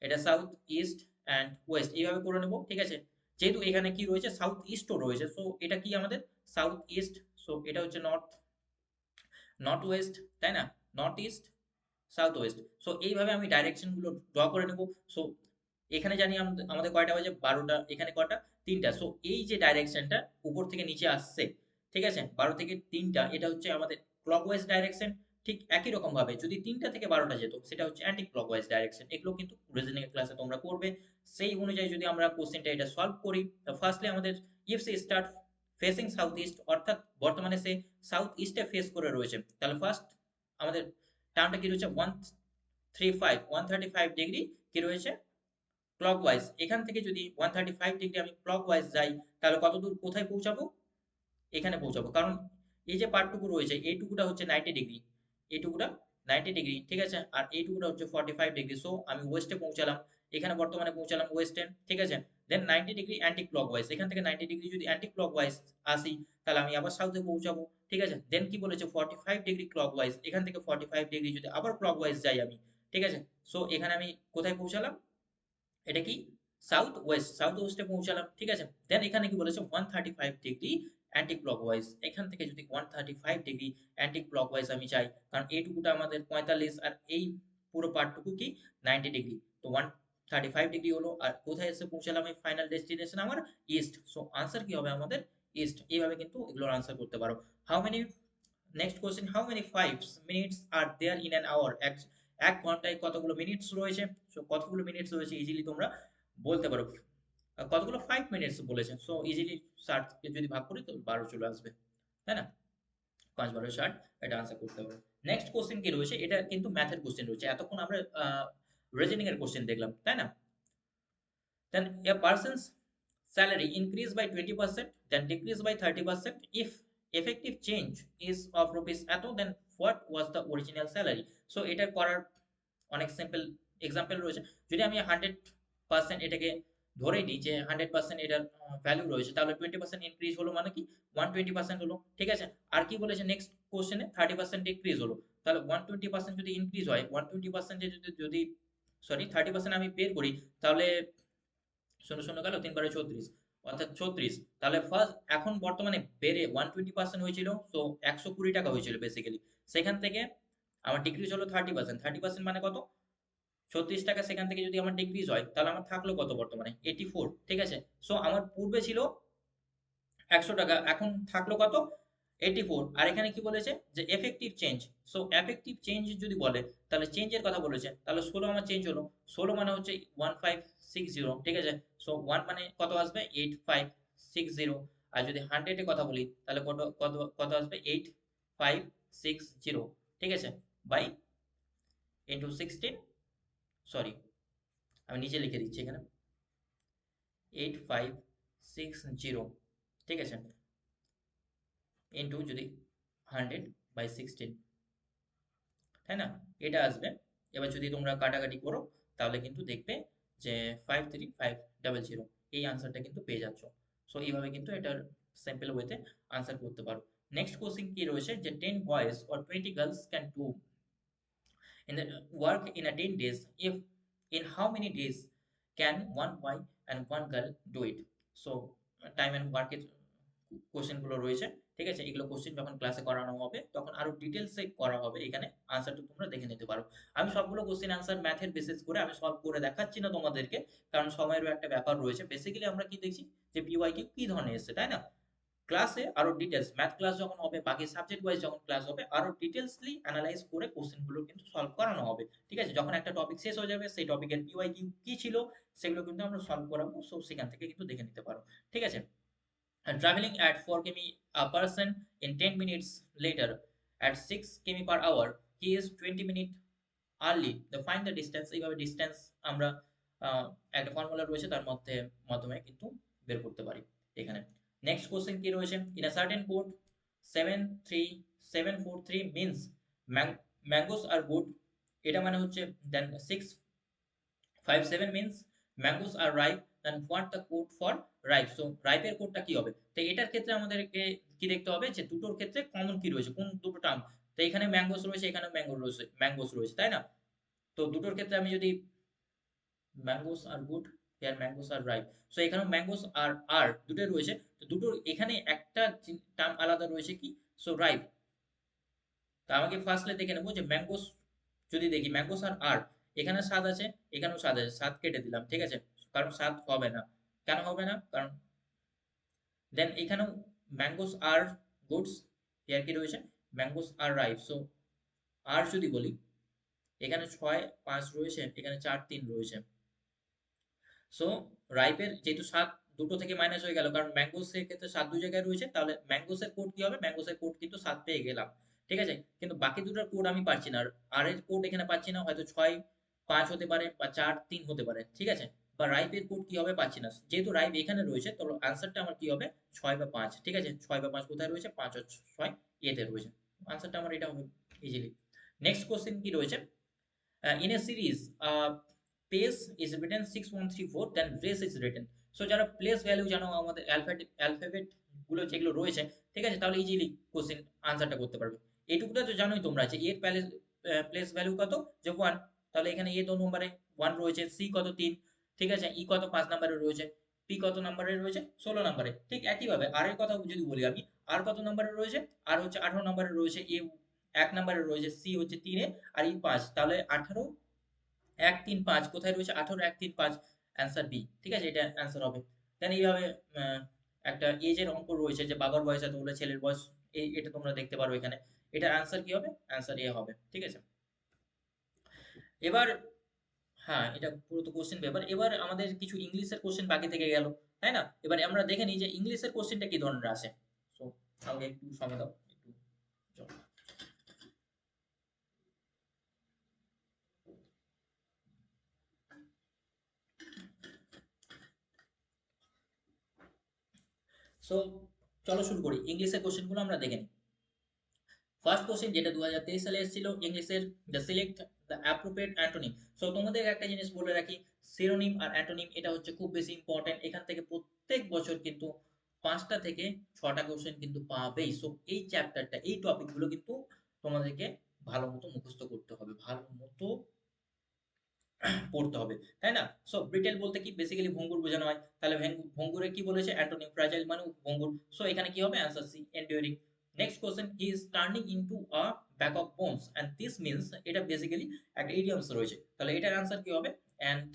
এটা সাউথ, ইস্ট অ্যান্ড ওয়েস্ট, এইভাবে করে নেবো, ঠিক আছে। যেহেতু এখানে কি রয়েছে? সাউথ ইস্টও রয়েছে, সো এটা কি আমাদের সাউথ ইস্ট। সো এটা হচ্ছে নর্থ, নর্থ ওয়েস্ট, তাই না? North east, south West. So এইভাবে আমি ডাইরেকশন গুলো ড্র করে নেব। সো এখানে জানি আমাদের কয়টা বাজে? 12টা। এখানে কয়টা? 3টা। সো এই যে ডাইরেকশনটা উপর থেকে নিচে আসছে, ঠিক আছে, 12 থেকে 3টা, এটা হচ্ছে আমাদের ক্লকওয়াইজ ডাইরেকশন। ঠিক একই রকম ভাবে যদি 3টা থেকে 12টা যেত, সেটা হচ্ছে অ্যান্টি ক্লকওয়াইজ ডাইরেকশন। এগুলো কিন্তু রিজনিং এর ক্লাসে তোমরা করবে। সেই অনুযায়ী যদি আমরা কোশ্চেনটা এটা সলভ করি, তো ফার্স্টলি আমাদের if say start facing south east, অর্থাৎ বর্তমানে সে সাউথ ইস্টে ফেস করে রয়েছে, তাহলে ফার্স্ট আমাদের টার্মটা কি রয়েছে? 135 ডিগ্রি কি রয়েছে? ক্লকওয়াইজ। এখান থেকে যদি 135 ডিগ্রি আমি ক্লকওয়াইজ যাই, তাহলে কত দূর, কোথায় পৌঁছাবো? এখানে পৌঁছাবো। কারণ এই যে পার্টটুকু রয়েছে, এইটুকুটা হচ্ছে 90 ডিগ্রি, এইটুকুটা 90 ডিগ্রি, ঠিক আছে, আর এইটুকুটা হচ্ছে 45 ডিগ্রি। সো আমি ওয়েস্টে পৌঁছালাম, এখানে বর্তমানে পৌঁছালাম ওয়েস্টে, ঠিক আছে। দেন 90 ডিগ্রি অ্যান্টি ক্লকওয়াইজ, এখান থেকে 90 ডিগ্রি যদি অ্যান্টি ক্লকওয়াইজ আসি, তাহলে আমি আবার সাউথে পৌঁছাবো, ঠিক আছে। দেন কি বলেছে? 45 ডিগ্রি ক্লকওয়াইজ, এখান থেকে 45 ডিগ্রি যদি আবার ক্লকওয়াইজ যাই আমি, ঠিক আছে। সো এখানে আমি কোথায় পৌঁছালাম? এটা কি? সাউথ ওয়েস্ট, সাউথ ওয়েস্টে পৌঁছালাম, ঠিক আছে। দেন এখানে কি বলেছে? 135 ডিগ্রি অ্যান্টি ক্লকওয়াইজ, এখান থেকে যদি 135 ডিগ্রি অ্যান্টি ক্লকওয়াইজ আমি চাই, কারণ এইটুকুটা আমাদের 45, আর এই পুরো পার্টটুকু কি 90 ডিগ্রি, তো 135 ডিগ্রি হলো। আর কোথায় এসে পৌঁছালাম? এই ফাইনাল ডেস্টিনেশন আমার ইস্ট। সো আনসার কি হবে আমাদের? ইস্ট। এইভাবে কিন্তু এগুলোর আনসার করতে পারো। How many, next question, how many 5 minutes are there in an hour? 1 ঘন্টায় কতগুলো মিনিটস রয়েছে? সো কতগুলো মিনিটস রয়েছে ইজিলি তোমরা বলতে পারো। কতগুলো 5 মিনিটস বলেছে। সো ইজিলি 60 কে যদি ভাগ করি তো 12 চলে আসবে। তাই না? ৫ 12 60 এটা আনসার করতে হবে। নেক্সট কোয়েশ্চেন কি রয়েছে? এটা কিন্তু ম্যাথের কোয়েশ্চেন রয়েছে। এতক্ষণ আমরা রিজনিং এর কোয়েশ্চেন দেখলাম, তাই না? Then a person's salary increase by 20%, then decrease by 30%. If effective change is of rupees এত, then what was the original salary? So এটা করার অনেক সিম্পল এক্সাম্পল রয়েছে। যদি আমি 100% এটাকে ধরে নিই যে 100% এটার ভ্যালু রয়েছে, তাহলে 20% ইনক্রিজ হলো মানে কি 120% হলো। ঠিক আছে? আর কি বলেছে নেক্সট কোশ্চেনে 30% ডিক্রিজ হলো। তাহলে 120% যদি ইনক্রিজ হয়, 120% এ যদি সরি 30% আমি বের করি, তাহলে 0 0 গেল 3 বারে 34, অর্থাৎ 34। তাহলে ফার্স্ট এখন বর্তমানে বেড়ে 120% হয়েছিল, সো 120 টাকা হয়েছিল বেসিক্যালি। সেখান থেকে আমার ডিক্রিজ হলো 30%। 30% মানে কত? 36 টাকা। সেখান থেকে যদি আমার ডিক্রিজ হয়, তাহলে আমার থাকলো কত বর্তমানে? 84। ঠিক আছে? সো আমার পূর্বে ছিল 100 টাকা, এখন থাকলো কত? 84। আর এখানে কি বলেছে যে effective change. So effective change যদি বলে, তাহলে চেঞ্জের কথা বলেছে, তাহলে 16 আমার চেঞ্জ হলো। 16 মানে হচ্ছে 1560। ঠিক আছে? সো 1 মানে কত আসবে? 8560। আর যদি 100 এর কথা বলি, তাহলে কত কত কত আসবে? 8560। ঠিক আছে? বাই ইনটু 16, সরি আমি নিচে লিখে দিচ্ছি এখানে 8560। ঠিক আছে? ইনটু যদি 100/16, তাই না? এটা আসবে। এবার যদি তোমরা কাটাকাটি করো, তাহলে কিন্তু দেখবে যে 53500 এই আনসারটা কিন্তু পেয়ে যাচ্ছ। সো এইভাবে কিন্তু এটার সিম্পল ওয়েতে আনসার করতে পারো। নেক্সট কোশ্চেন কি রয়েছে যে 10 boys or 20 girls can do in the work in a 10 days, if in how many days can one boy and one girl do it? So time and ওয়ার্কের question গুলো রয়েছে। ঠিক আছে? এগুলো কোশ্চেন যখন ক্লাসে করানো হবে, তখন আরো ডিটেইলসে করা হবে। এখানে আনসারটা তোমরা দেখে নিতে পারো। আমি সবগুলো কোশ্চেন আনসার ম্যাথের বেসিস করে আমি সলভ করে দেখাচ্ছি না তোমাদেরকে, কারণ সময়েরও একটা ব্যাপার রয়েছে। বেসিক্যালি আমরা কি দেখছি যে পিওয়াইকিউ কি ধরনের এসেছে, তাই না? ক্লাসে আরো ডিটেইলস ম্যাথ ক্লাস যখন হবে, বাকি সাবজেক্ট ওয়াইজ যখন ক্লাস হবে, আরো ডিটেইলসলি অ্যানালাইজ করে কোশ্চেন গুলো কিন্তু সলভ করানো হবে। ঠিক আছে? যখন একটা টপিক শেষ হয়ে যাবে, সেই টপিকের পিওয়াইকিউ কি ছিল সেগুলো কিন্তু আমরা সলভ করাবো। সো সেখান থেকে কিন্তু দেখে নিতে পারো। ঠিক আছে? Traveling at 4 km a person in 10 minutes later at 6 km per hour, he is 20 minutes early. The find the distance। এইভাবে ডিসটেন্স আমরা একটা ফর্মুলা রয়েছে, তার মাধ্যমে কিন্তু বের করতে পারি এখানে। নেক্সট কোশ্চেন কি রয়েছে? In a certain code 73743 means mangoes are good. এটা মানে হচ্ছে then 657 means mangoes are ripe, then what the code for ripe. So রাইপের কোডটা কি হবে? তো এটার ক্ষেত্রে আমাদেরকে কি দেখতে হবে যে দুটোর ক্ষেত্রে কমন কি রয়েছে, কোন দুটো টার্ম। তো এখানে ম্যাঙ্গোস রয়েছে, এখানে ম্যাঙ্গোস রয়েছে, তাই না? তো দুটোর ক্ষেত্রে আমি যদি mangoes are good, hair mangoes are ripe. So এখানেও ম্যাঙ্গোস আর দুটোই রয়েছে। তো দুটোর এখানে একটা টার্ম আলাদা রয়েছে কি? So ripe. তো আমাকে ফার্স্টলি দেখে নেবো যে ম্যাঙ্গোস যদি দেখি ম্যাঙ্গোস আর এখানে স্বাদ আছে, এখানেও স্বাদ আছে, স্বাদ কেটে দিলাম। ঠিক আছে? কারণ স্বাদ হবে না। কেন হবে না? কারণ দেন এখানেও ম্যাঙ্গোস আর গুডস, হেয়ার কি রয়েছে? Mangoes are ripe. সো আর যদি বলি, এখানে 6 5 রয়েছে, এখানে 4 3 রয়েছে। সো রাইপের যেহেতু স্বাদ দুটো থেকে মাইনাস হয়ে গেল, কারণ ম্যাঙ্গোস এর ক্ষেত্রে স্বাদ দুই জায়গায় রয়েছে, তাহলে ম্যাঙ্গোস এর কোড কি হবে? ম্যাঙ্গোস এর কোড কিন্তু স্বাদ পেয়ে গেলাম। ঠিক আছে? কিন্তু বাকি দুটোর কোড আমি পাচ্ছি না। আর এর কোড এখানে পাচ্ছি না, হয়তো 6 5 হতে পারে বা 4 3 হতে পারে। ঠিক আছে? বা রাইপের কোড কি হবে? পাচ্ছি না। যেহেতু রাইপ এখানে রয়েছে, তো আনসারটা আমার কি হবে? 6 বা 5। ঠিক আছে? 6 বা 5 কোথায় রয়েছে? 5 আর 6 এতে রয়েছে। আনসারটা আমার এটা হবে ইজিলি। নেক্সট কোশ্চেন কি রয়েছে? In a series, pace is written 6134, then race is written. So যারা প্লেস ভ্যালু জানো, আমাদের অ্যালফাবেট গুলো যেগুলো রয়েছে, ঠিক আছে, তাহলে ইজিলি কোশ্চেন আনসারটা করতে পারবে। এইটুকুটা তো জানোই তোমরা যে এর প্লেস ভ্যালু কত? যে 1। তাহলে এখানে এ 2 নম্বরে 1 রয়েছে, সি কত 3, ঠিক আছে, ই কত 5 নম্বরে রয়েছে, পি কত নম্বরে রয়েছে 16 নম্বরে। ঠিক একইভাবে আর এর কথা যদি বলি আমি, আর কত নম্বরে রয়েছে? আর হচ্ছে 18 নম্বরে রয়েছে, এ 1 নম্বরে রয়েছে, সি হচ্ছে 3 এ, আর ই 5। তাহলে 18 1 3 5 কোথায় রয়েছে? 18 1 3 5, অ্যান্সার বি। ঠিক আছে? এটা অ্যান্সার হবে। দেন এইভাবে একটা এজের অঙ্ক রয়েছে যে বাবার বয়স এত হলে ছেলের বয়স, এটা তোমরা দেখতে পারো এখানে। এটা অ্যান্সার কি হবে? অ্যান্সার এ হবে। ঠিক আছে? এবার হ্যাঁ, এটা পুরো তো কোশ্চেন পেপার। এবার আমাদের কিছু ইংলিশের কোশ্চেন বাকি থেকে গেল, তাই না? এবার আমরা দেখে নিই যে ইংলিশের কোশ্চেনটা কি ধরনের আসে। সো আমাকে একটু সময় দাও, একটু চলো। সো চলো শুরু করি, ইংলিশের কোশ্চেনগুলো আমরা দেখে নিই। ফার্স্ট কোশ্চেন যেটা 2023 সালে এসেছিল ইংলিশের, the select the appropriate antonym. So তোমাদের একটা জিনিস বলে রাখি, সিনোনিম আর অ্যান্টোনিম এটা হচ্ছে খুব বেশি ইম্পর্টেন্ট। এখান থেকে প্রত্যেক বছর কিন্তু 5টা থেকে 6টা কোশ্চেন কিন্তু পাবেই। সো এই চ্যাপ্টারটা, এই টপিকগুলো কিন্তু তোমাদেরকে ভালো মতো মুখস্থ করতে হবে, ভালো মতো পড়তে হবে, তাই না? সো ব্রিটেল বলতে কি বেসিক্যালি ভঙ্গুর বোঝানো হয়। তাহলে ভঙ্গুরে কি বলেছে? অ্যান্টোনিম। ফ্রাজাইল মানে ভঙ্গুর। সো এখানে কি হবে? Answer C, enduring. Next question, he is turning into a bag of bones and this means, এটা বেসিক্যালি একটা ইডিয়মস রয়েছে। তাহলে এটার অ্যান্সার কি হবে? এন্ড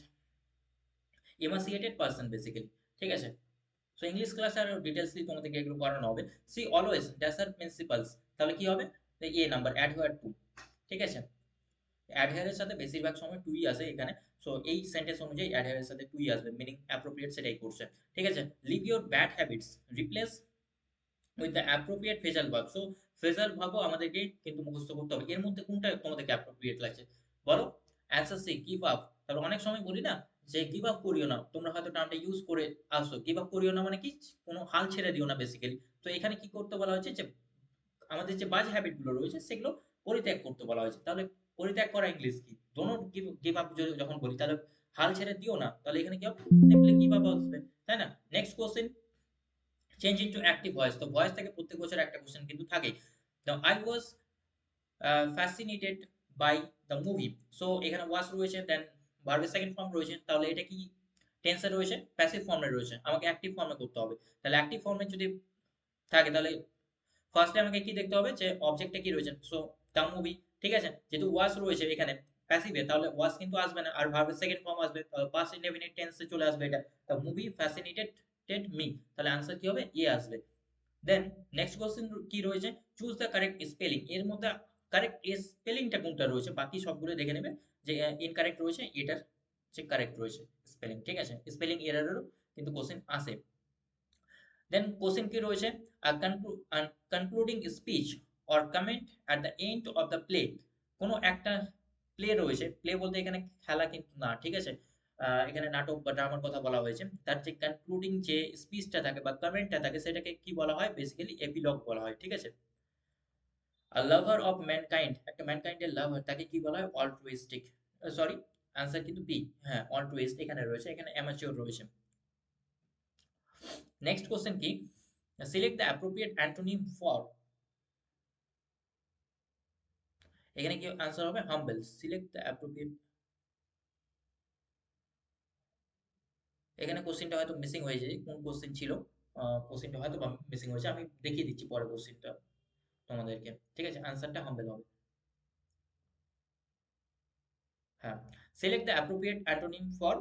এমাসিয়েটেড পারসন বেসিক্যালি, ঠিক আছে? সো ইংলিশ ক্লাস আর ডিটেইলসলি তোমাদেরকে এগুলো করানো হবে। সি অলওয়েজ ড্যাশ আর প্রিন্সিপালস, তাহলে কি হবে? এ নাম্বার অ্যাডভার্ট টু, ঠিক আছে? অ্যাডহেয়ারের সাথে বেশিরভাগ সময় টুই আসে এখানে। সো এই সেন্টেন্স অনুযায়ী অ্যাডহেয়ারের সাথে টুই আসবে, মিনিং অ্যাপ্রোপ্রিয়েট সেটাই করছে, ঠিক আছে? Leave your bad habits, replace with the appropriate phrasal verb. So phrasal ভার্বও আমাদেরকে কিন্তু মুখস্থ করতে হবে। এর মধ্যে কোনটা তোমাদেরকে অ্যাপ্রোপ্রিয়েট লাগছে বলো? Answer C, give up. তারপর অনেক সময় বলি না যে গিভ আপ করিও না, তোমরা হয়তো টার্মটা ইউজ করে আসো। গিভ আপ করিও না মানে কি? কোনো হাল ছেড়ে দিও না বেসিক্যালি। তো এখানে কি করতে বলা হচ্ছে যে আমাদের যে বাজে হ্যাবিট গুলো রয়েছে সেগুলো পরিত্যাগ করতে বলা হয়েছে। তাহলে পরিত্যাগ করা ইংলিশ কি? ডোন্ট গিভ গিভ আপ যখন বলি, তাহলে হাল ছেড়ে দিও না, তাহলে এখানে কি হবে? সিম্পলি গিভ আপ আসবে, তাই না? Next question, change into active voice. তো ভয়েস থেকে প্রত্যেক বছর একটা কোশ্চেন কিন্তু থাকে। Now I was fascinated by the movie. So এখানে ওয়াজ রয়েছে, দেন ভার্বের সেকেন্ড ফর্ম রয়েছে। তাহলে এটা কি টেন্সে রয়েছে? প্যাসিভ ফর্মে রয়েছে, আমাকে অ্যাক্টিভ ফর্মে করতে হবে। তাহলে অ্যাক্টিভ ফর্মে যদি থাকে তাহলে ফার্স্টে আমাকে কি দেখতে হবে যে অবজেক্টটা কি রয়েছে। সো দ্য মুভি, ঠিক আছে? যেহেতু ওয়াজ রয়েছে এখানে প্যাসিভে, তাহলে ওয়াজ কিন্তু আসবে না, আর ভার্বের সেকেন্ড ফর্ম আসবে, পাস্ট ইনডেফিনিট টেন্সে চলে আসবে এটা। দ্য মুভি ফ্যাসিনেটেড মি, তাহলে আনসার কি হবে? এ আসবে। দেন নেক্সট কোশ্চেন কি রয়েছে? Choose the correct spelling. এর মধ্যে কারেক্ট স্পেলিংটা কোনটা রয়েছে, বাকি সবগুলো দেখে নেবে যে ইনকারেক্ট রয়েছে, এটার যে কারেক্ট রয়েছে স্পেলিং, ঠিক আছে? স্পেলিং এররেরও কিন্তু কোশ্চেন আসে। দেন কোশ্চেন কি রয়েছে? Concluding speech or comment at the end of the play. কোনো একটা প্লে রয়েছে, প্লে বলতে এখানে খেলা কিন্তু না, ঠিক আছে? এখানে নাটক বা ড্রামার কথা বলা হয়েছে। তার যে কনক্লুডিং যে স্পিচটা থাকে বা কমেন্টটা থাকে সেটাকে কি বলা হয়? বেসিক্যালি এপিলগ বলা হয়, ঠিক আছে? আর লাভার অফ ম্যানকাইন্ড, একটা ম্যানকাইন্ডের লাভার, তাকে কি বলা হয়? অল্ট্রুইস্টিক। সরি, আনসার কিন্তু বি। হ্যাঁ, অল্ট্রুইস্ট এখানে রয়েছে, এখানে অ্যামাচিওর রয়েছে। নেক্সট কোশ্চেন কি? Select the appropriate antonym for. এখানে কি আনসার হবে? হাম্বল। Select the appropriate. এখানে কোশ্চেনটা হয়তো মিসিং হয়েছে, কোন কোশ্চেন ছিল? কোশ্চেনটা হয়তো মিসিং হয়েছে, আমি দেখিয়ে দিচ্ছি পরে কোশ্চেনটা তোমাদেরকে, ঠিক আছে? আনসারটা হাম্বল হবে। হ্যাঁ, select the appropriate antonym for,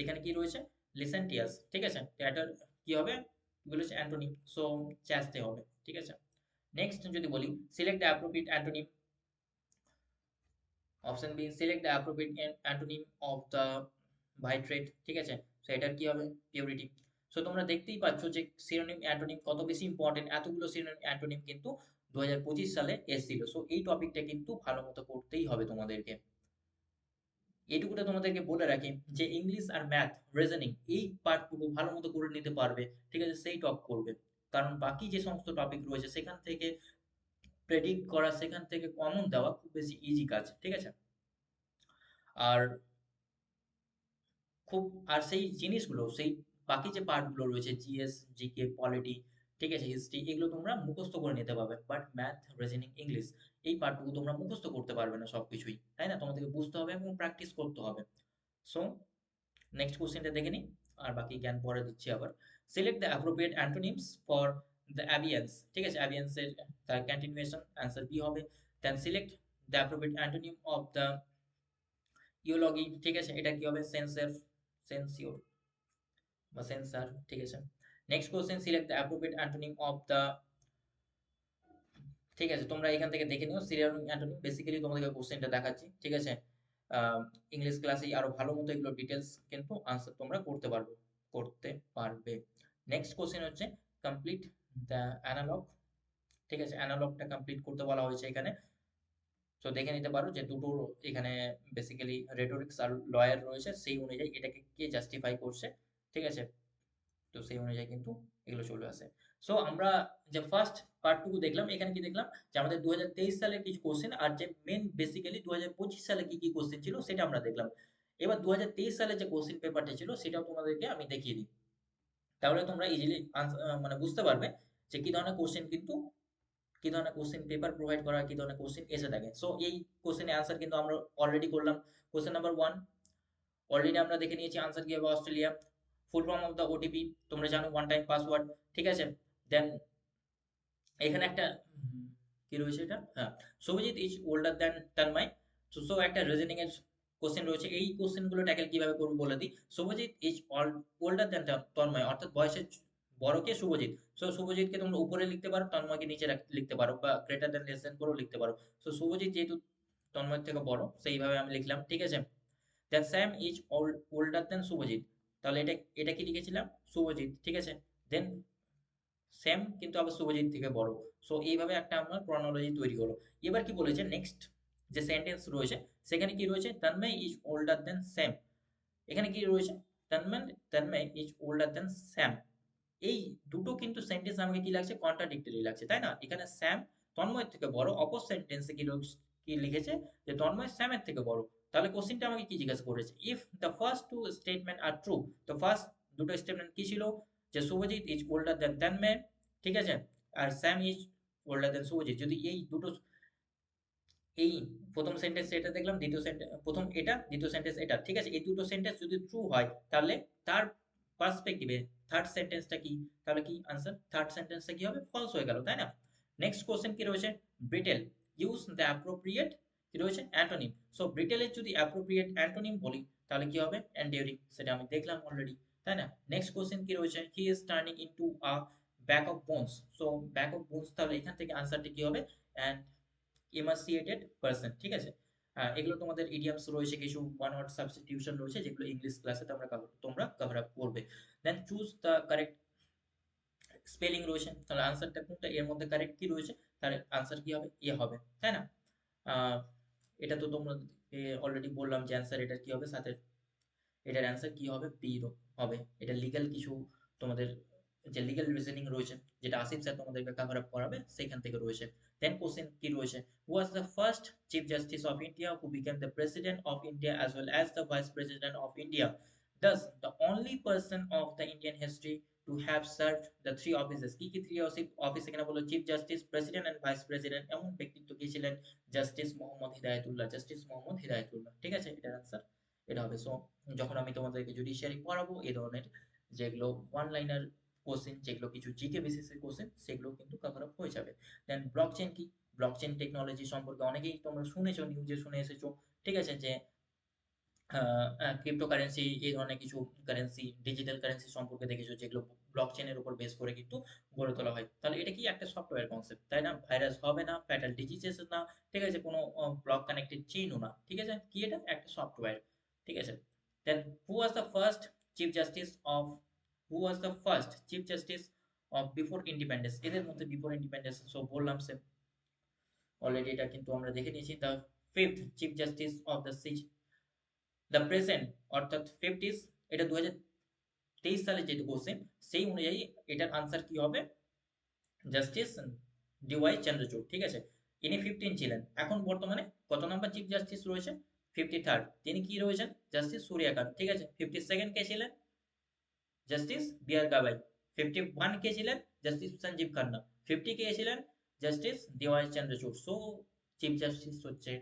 এখানে কি রয়েছে? লিসেন্টিয়াস, ঠিক আছে? তো এটার কি হবে? কি বলেছে? অ্যান্টোনিম। সো চ্যাস্তে হবে, ঠিক আছে? নেক্সট যদি বলি, select the appropriate antonym, option B, select the appropriate antonym of the ভাইট্রেট, ঠিক আছে? সো এটার কি হবে? পিউরিটি। সো তোমরা দেখতেই পাচ্ছ যে সিনোনিম অ্যান্টোনিম কত বেশি ইম্পর্টেন্ট। এতগুলো সিনোনিম অ্যান্টোনিম কিন্তু 2025 সালে এসেছিল। সো এই টপিকটা কিন্তু ভালো মতো করতেই হবে তোমাদেরকে। এটুকুটা তোমাদেরকে বলে রাখি যে ইংলিশ আর ম্যাথ, রিজনিং, এই পার্টটুকু ভালো মতো করে নিতে পারবে, ঠিক আছে? সেই টপ করবে। কারণ বাকি যে সমস্ত টপিক রয়েছে সেখান থেকে প্রেডিক্ট করা, সেখান থেকে কমন দেওয়া খুব বেশি ইজি কাজ, ঠিক আছে? আর খুব, আর সেই জিনিসগুলো, সেই বাকি যে পার্টগুলো রয়েছে, জিএস, জিকে, পলিটি, ঠিক আছে, হিস্ট্রি, এগুলো তোমরা মুখস্থ করে নিতে পারবে। বাট ম্যাথ, রিজনিং, ইংলিশ, এই পার্টটুকু তোমরা মুখস্থ করতে পারবে না সবকিছুই, তাই না? তোমাদেরকে বুঝতে হবে এবং প্র্যাকটিস করতে হবে। সো নেক্সট কোশ্চেনটা দেখে নিই, আর বাকি জ্ঞান পরে দিচ্ছি আবার। Select the appropriate antonyms for the abeyance, ঠিক আছে? অ্যাবিয়েন্সের তার কন্টিনিউয়েশন, অ্যান্সার বি হবে। Then select the appropriate antonym of the eulogy, ঠিক আছে? এটা কি হবে? সেন্সর, সেন্সিওর বা সেন্সার, ঠিক আছে? Next question, select the appropriate antonym of the, ঠিক আছে? তোমরা এখান থেকে দেখে নিও সিনোনিম অ্যান্টোনিম, বেসিক্যালি তোমাদেরকে কোশ্চেনটা দেখাচ্ছি, ঠিক আছে? ইংলিশ ক্লাসে আরো ভালো মতো এগুলো ডিটেলস কিন্তু আনসার তোমরা করতে পারবে। নেক্সট কোশ্চেন হচ্ছে কমপ্লিট দ্য অ্যানালগ। ঠিক আছে, অ্যানালগটা কমপ্লিট করতে বলা হয়েছে এখানে। তো দেখে নিতে পারো যে দুটো এখানে বেসিক্যালি রেটোরিক্স আর লয়ার রয়েছে, সেই অনুযায়ী এটাকে কে জাস্টিফাই করছে। ঠিক আছে, তো সেই অনুযায়ী কিন্তু এগুলো চলে আসে। সো আমরা যে ফার্স্ট পার্টটুকু দেখলাম, এখানে কি দেখলাম যে আমাদের 2023 সালের কিছু কোশ্চেন আর যে মেন বেসিক্যালি 2025 সালে কি কি কোশ্চেন ছিল সেটা আমরা দেখলাম। এবার 2023 সালে যে কোশ্চেন পেপারটা ছিল সেটাও তোমাদেরকে আমি দেখিয়ে দিই, তাহলে তোমরা ইজিলি মানে বুঝতে পারবে যে কি ধরনের কোশ্চেন পেপার প্রোভাইড করা হয়, কি ধরনের কোশ্চেন এসে থাকে। সো এই কোশ্চেনের অ্যান্সার কিন্তু আমরা অলরেডি করলাম। কোশ্চেন নাম্বার 1 অলরেডি আমরা দেখে নিয়েছি আনসার কি হবে, Australia. Full form of the OTP তোমরা জানো, ওয়ান টাইম পাসওয়ার্ড। ঠিক আছে, দেন এখানে একটা কি রয়েছে এটা, হ্যাঁ, Subhajit is older than Tanmoy. So একটা রিজনিং এর কোশ্চেন রয়েছে, এই কোশ্চেন গুলো ট্যাকেল কিভাবে করবো বলে দিই। Subhajit is older than Tanmoy, অর্থাৎ বয়সে বড় কে, শুভজিৎ। সো শুভজিৎকে তোমরা উপরে লিখতে পারো, তন্ময়কে নিচে লিখতে পারো, বা গ্রেটার দ্যান লেস দ্যান করেও লিখতে পারো। সো শুভজিৎ যেহেতু তন্ময়ের থেকে বড়, সেইভাবে আমি লিখলাম। ঠিক আছে, that Sam is older than Subhajit, তাহলে এটা এটা কি লিখেছিলাম, শুভজিৎ। ঠিক আছে, দেন সেম কিন্তু আবার শুভজিৎ থেকে বড়। সো এইভাবে একটা আমার ক্রনোলজি তৈরি হলো। এবার কি বলেছে নেক্সট যে সেন্টেন্স রয়েছে, সেখানে কি রয়েছে, Tanmoy is older than Sam. এখানে কি রয়েছে, Tanmoy is older than Sam. এই দুটো কিন্তু সেন্টেন্স আমাকে কি লাগছে, কন্ট্রাডিক্টরি লাগছে, তাই না? এখানে স্যাম তন্ময়ের থেকে বড়, অপর সেন্টেন্সে কি লিখেছে যে তন্ময় স্যামের থেকে বড়। তাহলে কোশ্চেনটা আমাকে কি জিজ্ঞাসা করেছে, if the first two statement are true. তো ফার্স্ট দুটো স্টেটমেন্ট কি ছিল, যে Subhajit is older than Tanmoy, ঠিক আছে, আর Sam is older than Subhajit, যদি এই দুটো, এই প্রথম সেন্টেন্স এটা দেখলাম, দ্বিতীয় সেন্টেন্স, প্রথম এটা, দ্বিতীয় সেন্টেন্স এটা, ঠিক আছে, এই দুটো সেন্টেন্স যদি ট্রু হয়, তাহলে তার পার্সপেক্টিভে থার্ড সেন্টেন্সটা কি, তাহলে কি আনসার, থার্ড সেন্টেন্সটা কি হবে, ফলস হয়ে গেল, তাই না? নেক্সট কোশ্চেন কি রয়েছে, ব্রিটেল ইউজ দ্য অ্যাপ্রোপ্রিয়েট কি রয়েছে, অ্যান্টোনিম। সো ব্রিটেলের যদি অ্যাপ্রোপ্রিয়েট অ্যান্টোনিম বলি, তাহলে কি হবে, এন্ডিউরিং, সেটা আমি দেখলাম অলরেডি, তাই না? নেক্সট কোশ্চেন কি রয়েছে, হি is turning into a back of bones. So back of bones, তাহলে এখান থেকে আনসারটা কি হবে, অ্যান্ড ইমাসিয়েটেড পারসন। ঠিক আছে, এগুলো তোমাদের ইডিয়ামস রয়েছে, কিছু ওয়ান ওয়ার্ড সাবস্টিটিউশন রয়েছে, যেগুলো ইংলিশ ক্লাসে তোমরা কভার আপ করবে। Then choose the correct spelling রয়েছে, তাহলে আনসারটা কোনটা এর মধ্যে কারেক্ট কি রয়েছে, তাহলে আনসার কি হবে, এ হবে, তাই না? আহ, এটা তো তোমরা অলরেডি বললাম যে অ্যান্সার এটা কি হবে, সাথে এটার অ্যান্সার কি হবে, বি হবে। এটা লিগ্যাল কিছু তোমাদের যে লিগ্যাল রিজনিং রয়েছে, যেটা আসিফ স্যার তোমাদেরকে কভার আপ করাবে, সেখান থেকে রয়েছে। দেন কোশ্চেন কি রয়েছে, who was the first chief justice of India who became the president of India as well as the vice president of India, thus the only person of the Indian history to have served the three offices। কি কি three office এখানে বলো, chief justice, president and vice president. এমন ব্যক্তিত্ব কি ছিলেন, justice Mohammad হিদায়তুল্লাহ। ঠিক আছে, এটার আনসার এটা হবে। সো যখন আমি তোমাদেরকে জুডিশিয়ারি পড়াবো, এই ধরনের যেগুলো ওয়ান লাইনার কোশ্চেন, যেগুলো কিছু জিকে বেসিসের কোশ্চেন, সেগুলো কিন্তু কভার আপ হয়ে যাবে। দেন ব্লকচেন কি, ব্লকচেন টেকনোলজি সম্পর্কে অনেকেই তোমরা শুনেছো, নিউজে শুনে এসেছো। ঠিক আছে, যে ক্রিপ্টোকারেন্সি, এই ধরনের কিছু কারেন্সি, ডিজিটাল কারেন্সি সম্পর্কে দেখেছো, যেগুলো ব্লকচেনের উপর বেস করে কিন্তু গড়ে তোলা হয়। তাহলে এটা কি একটা সফটওয়্যার কনসেপ্ট, তাই না? ভাইরাস হবে না, ফ্যাটাল ডিজিজেস না, ঠিক আছে, কোনো ব্লক কানেক্টেড চেইনও না। ঠিক আছে, কি এটা একটা সফটওয়্যার। ঠিক আছে, then who was the first chief justice of who was the first chief justice of before independence, এদের মধ্যে বিফোর ইন্ডিপেন্ডেন্স, সো বললাম সে অলরেডি, এটা কিন্তু আমরা দেখে নিয়েছি। The fifth chief justice of the present, অর্থাৎ ফিফথ ইজ, এটা 2023 সালে যেহেতু কোশ্চেন, সেই অনুযায়ী এটার আনসার কি হবে, জাস্টিস ডিওয়াই চন্দ্রচূড়। ঠিক আছে, ইনি 15 ছিলেন, এখন বর্তমানে কত নাম্বার চিফ জাস্টিস রয়েছে, 53rd। তিনি কি রয়েছেন, জাস্টিস সূর্যকান্ত। ঠিক আছে, 52nd কে ছিলেন, জাস্টিস বি আর গাভাই। 51 কে ছিলেন, জাস্টিস সঞ্জীব খান্না। 50 কে ছিলেন, justice D Y Chandrachud. So chief justice হচ্ছে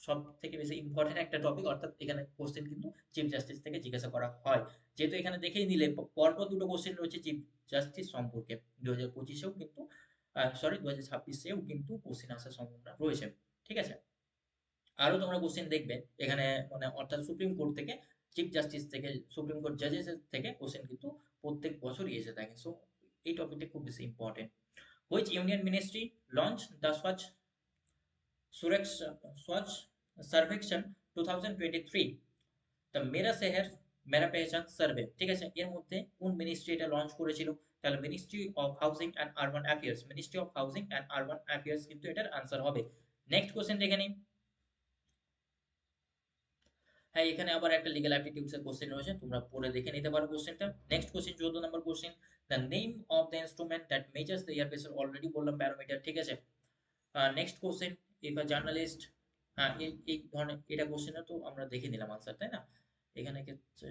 সব থেকে বেশি ইম্পর্টেন্ট একটা টপিক, অর্থাৎ এখানে কোশ্চেন কিন্তু চিফ জাস্টিস থেকে জিজ্ঞাসা করা হয়। যেহেতু এখানে দেখেই নিলে পরপর দুটো কোশ্চেন রয়েছে চিফ জাস্টিস সম্পর্কে, 2025-এও কিন্তু, সরি 2026-এও কিন্তু কোশ্চেন আসার সম্ভাবনা রয়েছে। ঠিক আছে, আরো তোমরা কোশ্চেন দেখবে এখানে, মানে অর্থাৎ সুপ্রিম কোর্ট থেকে, চিফ জাস্টিস থেকে, সুপ্রিম কোর্ট জাজেস থেকে কোশ্চেন কিন্তু প্রত্যেক বছরই এসে থাকে। সো এই টপিকটা খুব বেশি important. Which union ministry launch the স্বচ্ছ সুরেক্স স্বচ্ছ সার্ভেক্ষণ 2023 দ্য মেরা শহর মেরা পেহচান সার্ভে, ঠিক আছে, এর মধ্যে কোন মিনিস্ট্রি এটা লঞ্চ করেছিল? তাহলে ministry of housing and urban affairs, ministry of housing and urban affairs কিন্তু এটার আনসার হবে। নেক্সট কোশ্চেন দেখে নিই। হ্যাঁ, এখানে আবার একটা লিগ্যাল অ্যাপটিটিউডস এর কোশ্চেন রয়েছে, তোমরা পড়ে দেখে নিতে পারো কোশ্চেনটা। Next question 14 number question, the name of the instrument that measures the air pressure, already বললাম ব্যারোমিটার, ঠিক আছে। Next question, if a journalist, হ্যাঁ এই ধরনের এটা কোশ্চেনটা তো আমরা দেখে নিলাম আনসার, তাই না? এখানে ক্ষেত্রে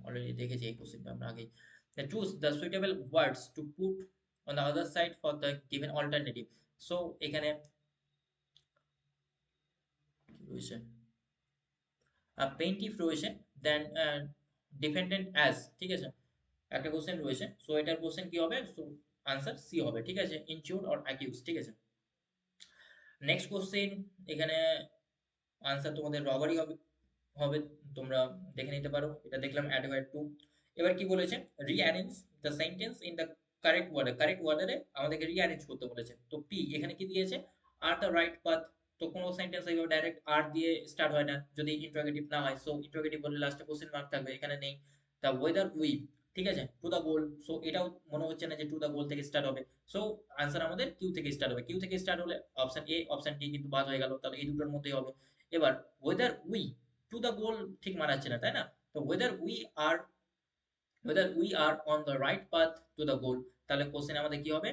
অলরেডি দেখেছি এই কোশ্চেনটা আমরা আগে। Choose the suitable words to put on the other side for the given alternative. So এখানে কি রয়েছে, পেইন্টিভ রয়েছে, দেন ডিফেন্ডেন্ট অ্যাজ, ঠিক আছে, একটা কোশ্চেন রয়েছে। সো এটার কোশ্চেন কি হবে? সো আনসার সি হবে, ঠিক আছে, ইনচিউড অর অ্যাকিউজ, ঠিক আছে। নেক্সট কোশ্চেন, এখানে আনসার তোমাদের রবারি হবে হবে তোমরা দেখে নিতে পারো, এটা দেখলাম অ্যাডভার্ব টু। এবার কি বলেছে? Rearrange the sentence in the correct order, correct ওয়ার্ডারে আমাদেরকে রিঅ্যারেঞ্জ করতে বলেছে। তো পি এখানে কি দিয়েছে? Are the right path. তো কোনো সেন্টেন্স এইভাবে ডাইরেক্ট আর দিয়ে স্টার্ট হয় না যদি ইন্টারোগেটিভ না হয়। সো ইন্টারোগেটিভ বললে লাস্টে কোশ্চেন মার্ক থাকবে, এখানে নেই। দ্য ওয়েদার উই, ঠিক আছে, টু দ্য গোল। সো এটাও মনে হচ্ছে না যে টু দ্য গোল থেকে স্টার্ট হবে। সো আনসার আমাদের কিউ থেকে স্টার্ট হবে। কিউ থেকে স্টার্ট হলে অপশন এ অপশন ডি কিন্তু বাদ হয়ে গেল, তাহলে এই দুটোর মধ্যেই হবে। এবার ওয়েদার উই টু দ্য গোল ঠিক মানাচ্ছে না, তাই না? তো আর whether we are on the right path to the goal, তাহলে কোশ্চেন আমাদের কি হবে?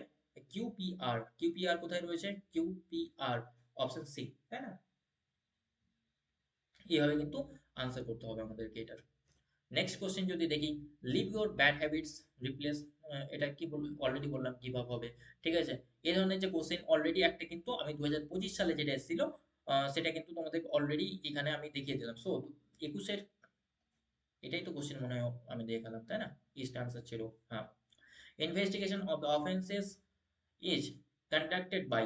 কিউপিআর, কিউপিআর কোথায় রয়েছে? কিউপিআর অপশন সি, তাই না? এইভাবে কিন্তু আনসার করতে হবে আমাদেরকে এটার। নেক্সট কোশ্চেন যদি দেখি, leave your bad habits replace, এটা কি অলরেডি বললাম কিভাবে হবে, ঠিক আছে। এই ধরনের যে কোশ্চেন অলরেডি একটা কিন্তু আমি 2025 সালে যেটা এসেছিল সেটা কিন্তু তোমাদের অলরেডি এখানে আমি দেখিয়ে দিলাম। সো 21-এর এটাই তো কোশ্চেন মনে হয় আমি দিয়ে গেলাম, তাই না? ইস্ট আনসার ছিল, হ্যাঁ। Investigation of the offences is conducted by,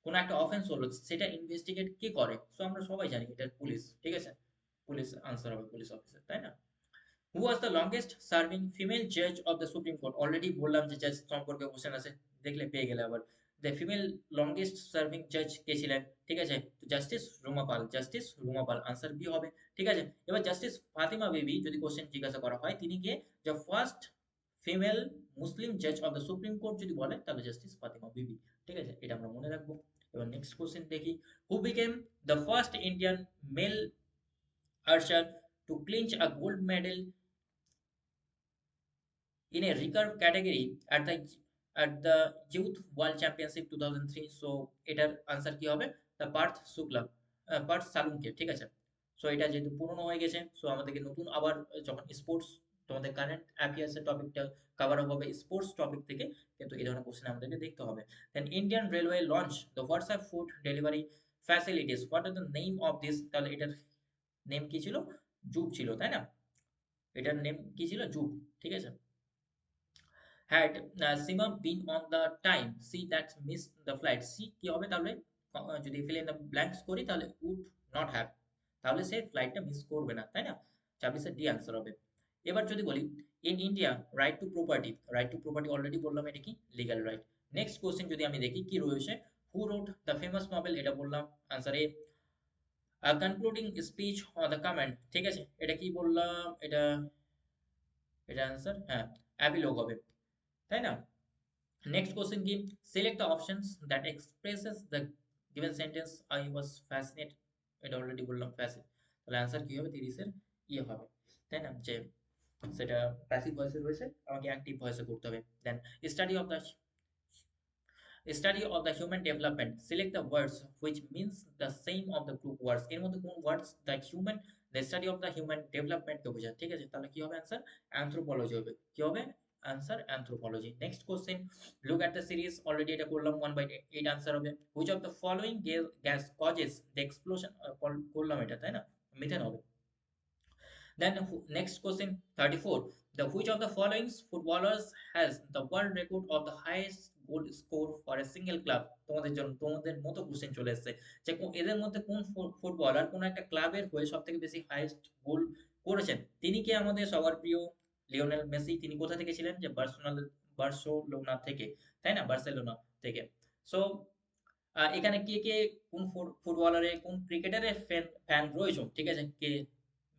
কোন একটা অফেন্স হলো সেটা ইনভেস্টিগেট কে করে? সো আমরা সবাই জানি এটা পুলিশ, ঠিক আছে, পুলিশ আনসার হবে, পুলিশ অফিসার, তাই না? Who was the longest serving female জাজ of the Supreme Court, already বললাম যে জাজ সম্পর্কে কোশ্চেন আছে, দেখলে পেয়ে গেলে আবার। দ্য ফিমেল লংগেস্ট সার্ভিং জাজ কে ছিলেন? ঠিক আছে, তো জাস্টিস রুমা পাল, জাস্টিস রুমা পাল, আনসার বি হবে, ঠিক আছে। এবার জাস্টিস ফাতিমা বিবি যদি কোশ্চেন জিজ্ঞাসা করা হয় তিনি কে, যে ফার্স্ট ফিমেল মুসলিম জাজ অফ দ্য সুপ্রিম কোর্ট যদি বলে তাহলে জাস্টিস ফাতিমা বিবি, ঠিক আছে, এটা আমরা মনে রাখবো। এবার নেক্সট কোশ্চেন দেখি, who became the first Indian male archer to clinch a gold medal in a recurve category at the Youth World Championship 2003, so এটার আনসার কি হবে? দ্য পার্থ শুক্লা, পার্থ সালুঙ্কে, ঠিক আছে। সো এটা যেহেতু পুরনো হয়ে গেছে, সো আমাদেরকে নতুন আবার যখন স্পোর্টস তোমাদের কারেন্ট অ্যাফেয়ার্সের টপিকটা কভার আপ হবে স্পোর্টস টপিক থেকে, কিন্তু এই ধরনের কোশ্চেন আমাদেরকে দেখতে হবে। Then Indian Railway launch the WhatsApp food delivery facilities, what are the name of this, তাহলে এটার নেম কি ছিল? জুপ ছিল, তাই না? এটার নেম কি ছিল? জুপ, ঠিক আছে। had Sima been on the time she that missed the flight, she কি হবে তাহলে? যদি fill in the blanks করি তাহলে would not have, তাহলে সে ফ্লাইটটা মিস করবে না, তাই না? 26 এর ডি আনসার হবে। এবার যদি বলি in India right two property, right two property already বললাম এটা কি লিগ্যাল রাইট। নেক্সট কোশ্চেন যদি আমি দেখি কি রয়েছে, হু রোট দ্য ফেমাস নভেল, এটা বললাম answer A. Concluding speech or the comment, ঠিক আছে, এটা কি বললাম? এটা এটা আনসার, হ্যাঁ, অ্যাপিলগ হবে, তাই না? নেক্সট কোশ্চেন কি, select the options that expresses the given sentence I was fascinate, এটা অলরেডি বললাম প্যাসিভ, তাহলে আনসার কি হবে? 30 এর ইয়ে হবে, তাই না, যে সেটা প্যাসিভ ভয়েসে রয়েছে আমাকে অ্যাক্টিভ ভয়েসে করতে হবে। Then study of the human development, select the words which means the same of the group words, এর মধ্যে কোন words the study of the human ডেভেলপমেন্টকে বোঝায়, ঠিক আছে, তাহলে কি হবে আনসার? অ্যানথ্রোপোলজি হবে, কি হবে answer? Anthropology. Next question, look at the series, already এটা করলাম, 1/8 আনসার হবে। Which of the following gas causes the explosion, করলাম এটা, তাই না? মিথেন হবে। Then next question 34. The which of the following footballers has the world record of the highest goal score for a single club? তোমাদের জন্য তোমাদের মতো question চলে এসেছে যে এদের মধ্যে কোন ফুটবলার কোন একটা ক্লাবের হয়ে সবথেকে বেশি হাইয়েস্ট গোল করেছেন? তিনি কি আমাদের সবার প্রিয় লিওনেল মেসি। তিনি কোথা থেকে ছিলেন? যে বার্সেলোনা থেকে, তাই না? বার্সেলোনা থেকে। সো এখানে কে কে কোন ফুটবলারের কোন ক্রিকেটারের ফ্যান রয়েছে, ঠিক আছে, কে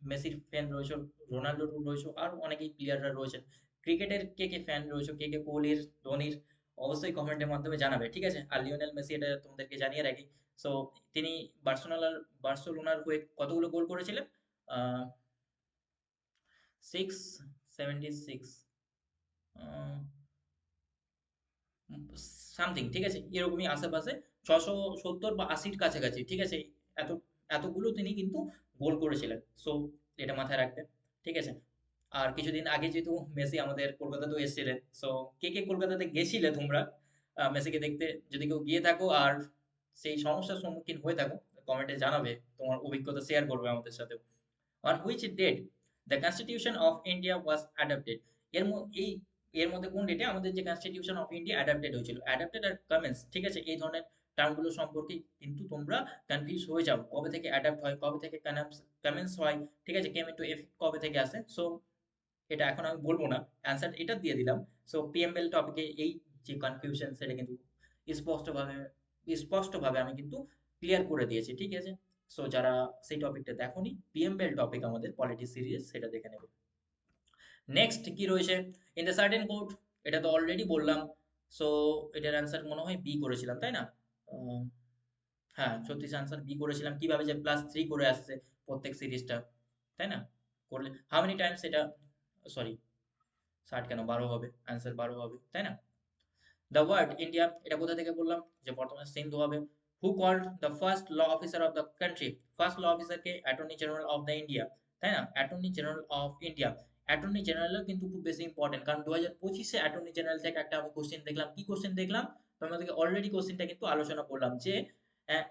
মেসির ফ্যান রয়েছে, রোনাল্ডো রয়েছে, আর অনেকেই প্লেয়াররা রয়েছেন। ক্রিকেটের কে কে ফ্যান রয়েছে, কে কে কোহলির, ধোনির, অবশ্যই কমেন্টের মাধ্যমে জানাবে, ঠিক আছে। আর লিওনেল মেসি, এটা তোমাদেরকে জানিয়ে রাখি। সো তিনি বার্সেলোনার হয়ে কতগুলো গোল করেছিলেন? 676 সামথিং, ঠিক আছে, এরকমই আশেপাশে 670 বা 80-র কাছাকাছি, ঠিক আছে। এত এতগুলো তিনি কিন্তু গোল করেছিলেন। সো এটা মাথায় রাখবেন, ঠিক আছে। আর কিছুদিন আগে যেহেতু মেসি আমাদের কলকাতাতেও এসেছিলেন, সো কে কে কলকাতাতে গেছিলে তোমরা মেসিকে দেখতে? যদি কেউ গিয়ে থাকো আর সেই সমস্যার সম্মুখীন হয়ে থাকো, কমেন্টে জানাবে, তোমার অভিজ্ঞতা শেয়ার করবে আমাদের সাথে। On which date the Constitution of India was adopted? এই এর মধ্যে কোন ডেটে আমাদের যে কনস্টিটিউশন অফ ইন্ডিয়া অ্যাডাপ্টেড হয়েছিল? অ্যাডাপ্টেড আর কমেন্স, ঠিক আছে, এই ধরনের টার্মগুলো সম্পর্কে কিন্তু তোমরা কনফিউজ হয়ে যাও, কবে থেকে অ্যাডাপ্ট হয়, কবে থেকে কমেন্স হয়, ঠিক আছে, কেম ইনটু এফেক্ট কবে থেকে আসে। সো এটা এখন আমি বলবো না, অ্যান্সার এটা দিয়ে দিলাম। সো পিএমএল টপিকে এই যে কনফিউশন, সেটা কিন্তু স্পষ্টভাবে স্পষ্টভাবে আমি কিন্তু ক্লিয়ার করে দিয়েছি, ঠিক আছে। সো যারা সেই টপিকটা দেখোনি, পিএমএল টপিক আমাদের পলিটি সিরিজ, সেটা দেখে নেবে। নেক্সট কি রয়েছে? ইন দ্য সার্টেন কোড, এটা তো অলরেডি বললাম। সো এটার অ্যান্সার মনে হয় বি করেছিলাম, তাই না? আহ, হ্যাঁ, 36 আনসার বি করেছিলাম। কিভাবে যে +3 করে আসছে প্রত্যেক সিরিজটা, তাই না? করলে হাউ মেনি টাইমস এটা, সরি 60 কেন, 12 হবে, অ্যান্সার 12 হবে, তাই না? দ্য ওয়ার্ড ইন্ডিয়া, এটা কোথা থেকে বললাম? যে বর্তমানে সিন্ধু হবে। Who called the first law officer of the country? First law অফিসারকে attorney general of the India, তাই না? Attorney general of India. Attorney জেনারেলও কিন্তু খুব বেশি ইম্পর্টেন্ট, কারণ 2025-এ অ্যাটর্নি জেনারেল থেকে একটা আমি কোশ্চেন দেখলাম। কি কোশ্চেন দেখলাম? তোমাদেরকে অলরেডি কোশ্চেনটা কিন্তু আলোচনা করলাম, যে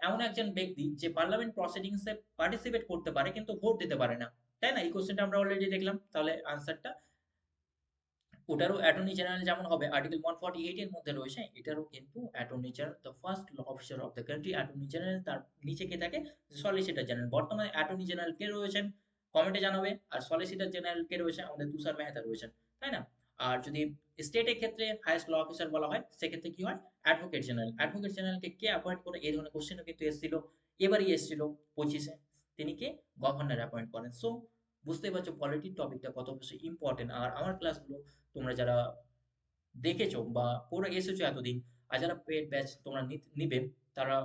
এমন একজন ব্যক্তি যে পার্লামেন্ট প্রসিডিংসে পার্টিসিপেট করতে পারে কিন্তু ভোট দিতে পারে না, তাই না? এই কোশ্চেনটা আমরা অলরেডি দেখলাম। তাহলে আনসারটা ওটারও অ্যাটর্নি জেনারেল যেমন হবে, আর্টিকেল 148 এর মধ্যে রয়েছে, এটারও কিন্তু attorney general the first law officer of the country. Attorney general, তার নিচে কে থাকে? Solicitor general. বর্তমানে অ্যাটর্নি জেনারেল কে রয়েছেন? কমেন্টে জানাবে। আর সলিসিটর জেনারেল কে রয়েছে? আমাদের তুষার মেহতা রয়েছেন, তাই না? আর যদি স্টেটের ক্ষেত্রে হাইয়েস্ট ল অফিসার বলা হয়, সেক্ষেত্রে কি হয়? Advocate general. অ্যাডভোকেট জেনারেলকে কে অ্যাপয়েন্ট করে? এই ধরনের কোশ্চেনও কিন্তু এসেছিল, এবারই এসেছিল 25-এ। তিনি কে? গভর্নর অ্যাপয়েন্ট করেন। সো বুঝতেই পারছো পলিটির টপিকটা কত বেশি ইম্পর্টেন্ট। আর আমার ক্লাসগুলো তোমরা যারা দেখেছো বা পড়ে এসেছো এতদিন, আর যারা পেড ব্যাচ তোমরা নিবে, তারা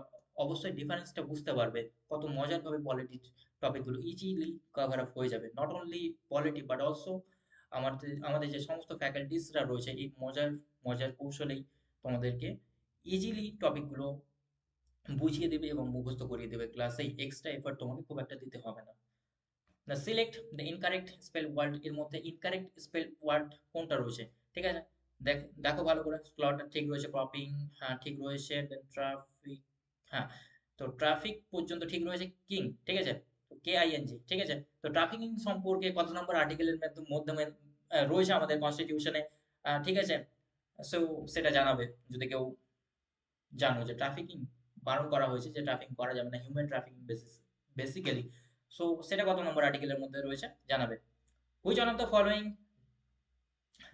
অবশ্যই ডিফারেন্সটা বুঝতে পারবে, কত মজার ভাবে পলিটিক্স টপিকগুলো ইজিলি কভার আপ হয়ে যাবে। Not only polity but also আমাদের আমাদের যে সমস্ত ফ্যাকাল্টিসরা রয়েছে, এই মজার মজার কৌশলেই তোমাদেরকে ইজিলি টপিকগুলো বুঝিয়ে দেবে এবং মুখস্থ করিয়ে দেবে ক্লাসে। এক্সট্রা এফর্ট তোমাকে খুব একটা দিতে হবে না। না, select the incorrect spell word, এর মধ্যে ইনকারেক্ট স্পেল ওয়ার্ড কোনটা রয়েছে, ঠিক আছে। দেখো ভালো করে, স্লটটা ঠিক রয়েছে, ক্রপিং হ্যাঁ ঠিক রয়েছে, দেন ট্রাফিক, হ্যাঁ, তো ট্রাফিক পর্যন্ত ঠিক রয়েছে, কিং, ঠিক আছে, কে আই এন জি, ঠিক আছে। তো ট্রাফিকিং সম্পর্কে কত নম্বর আর্টিকেলের মাধ্যমে রয়েছে আমাদের কনস্টিটিউশনে, ঠিক আছে। সো সেটা জানাবে যদি কেউ জানো যে ট্রাফিকিং বারণ করা হয়েছে, যে ট্রাফিকিং করা যাবে না, হিউম্যান ট্রাফিকিং বেসিক্যালি। সো সেটা কত নম্বর আর্টিকেলের মধ্যে রয়েছে জানাবে। Which one of the following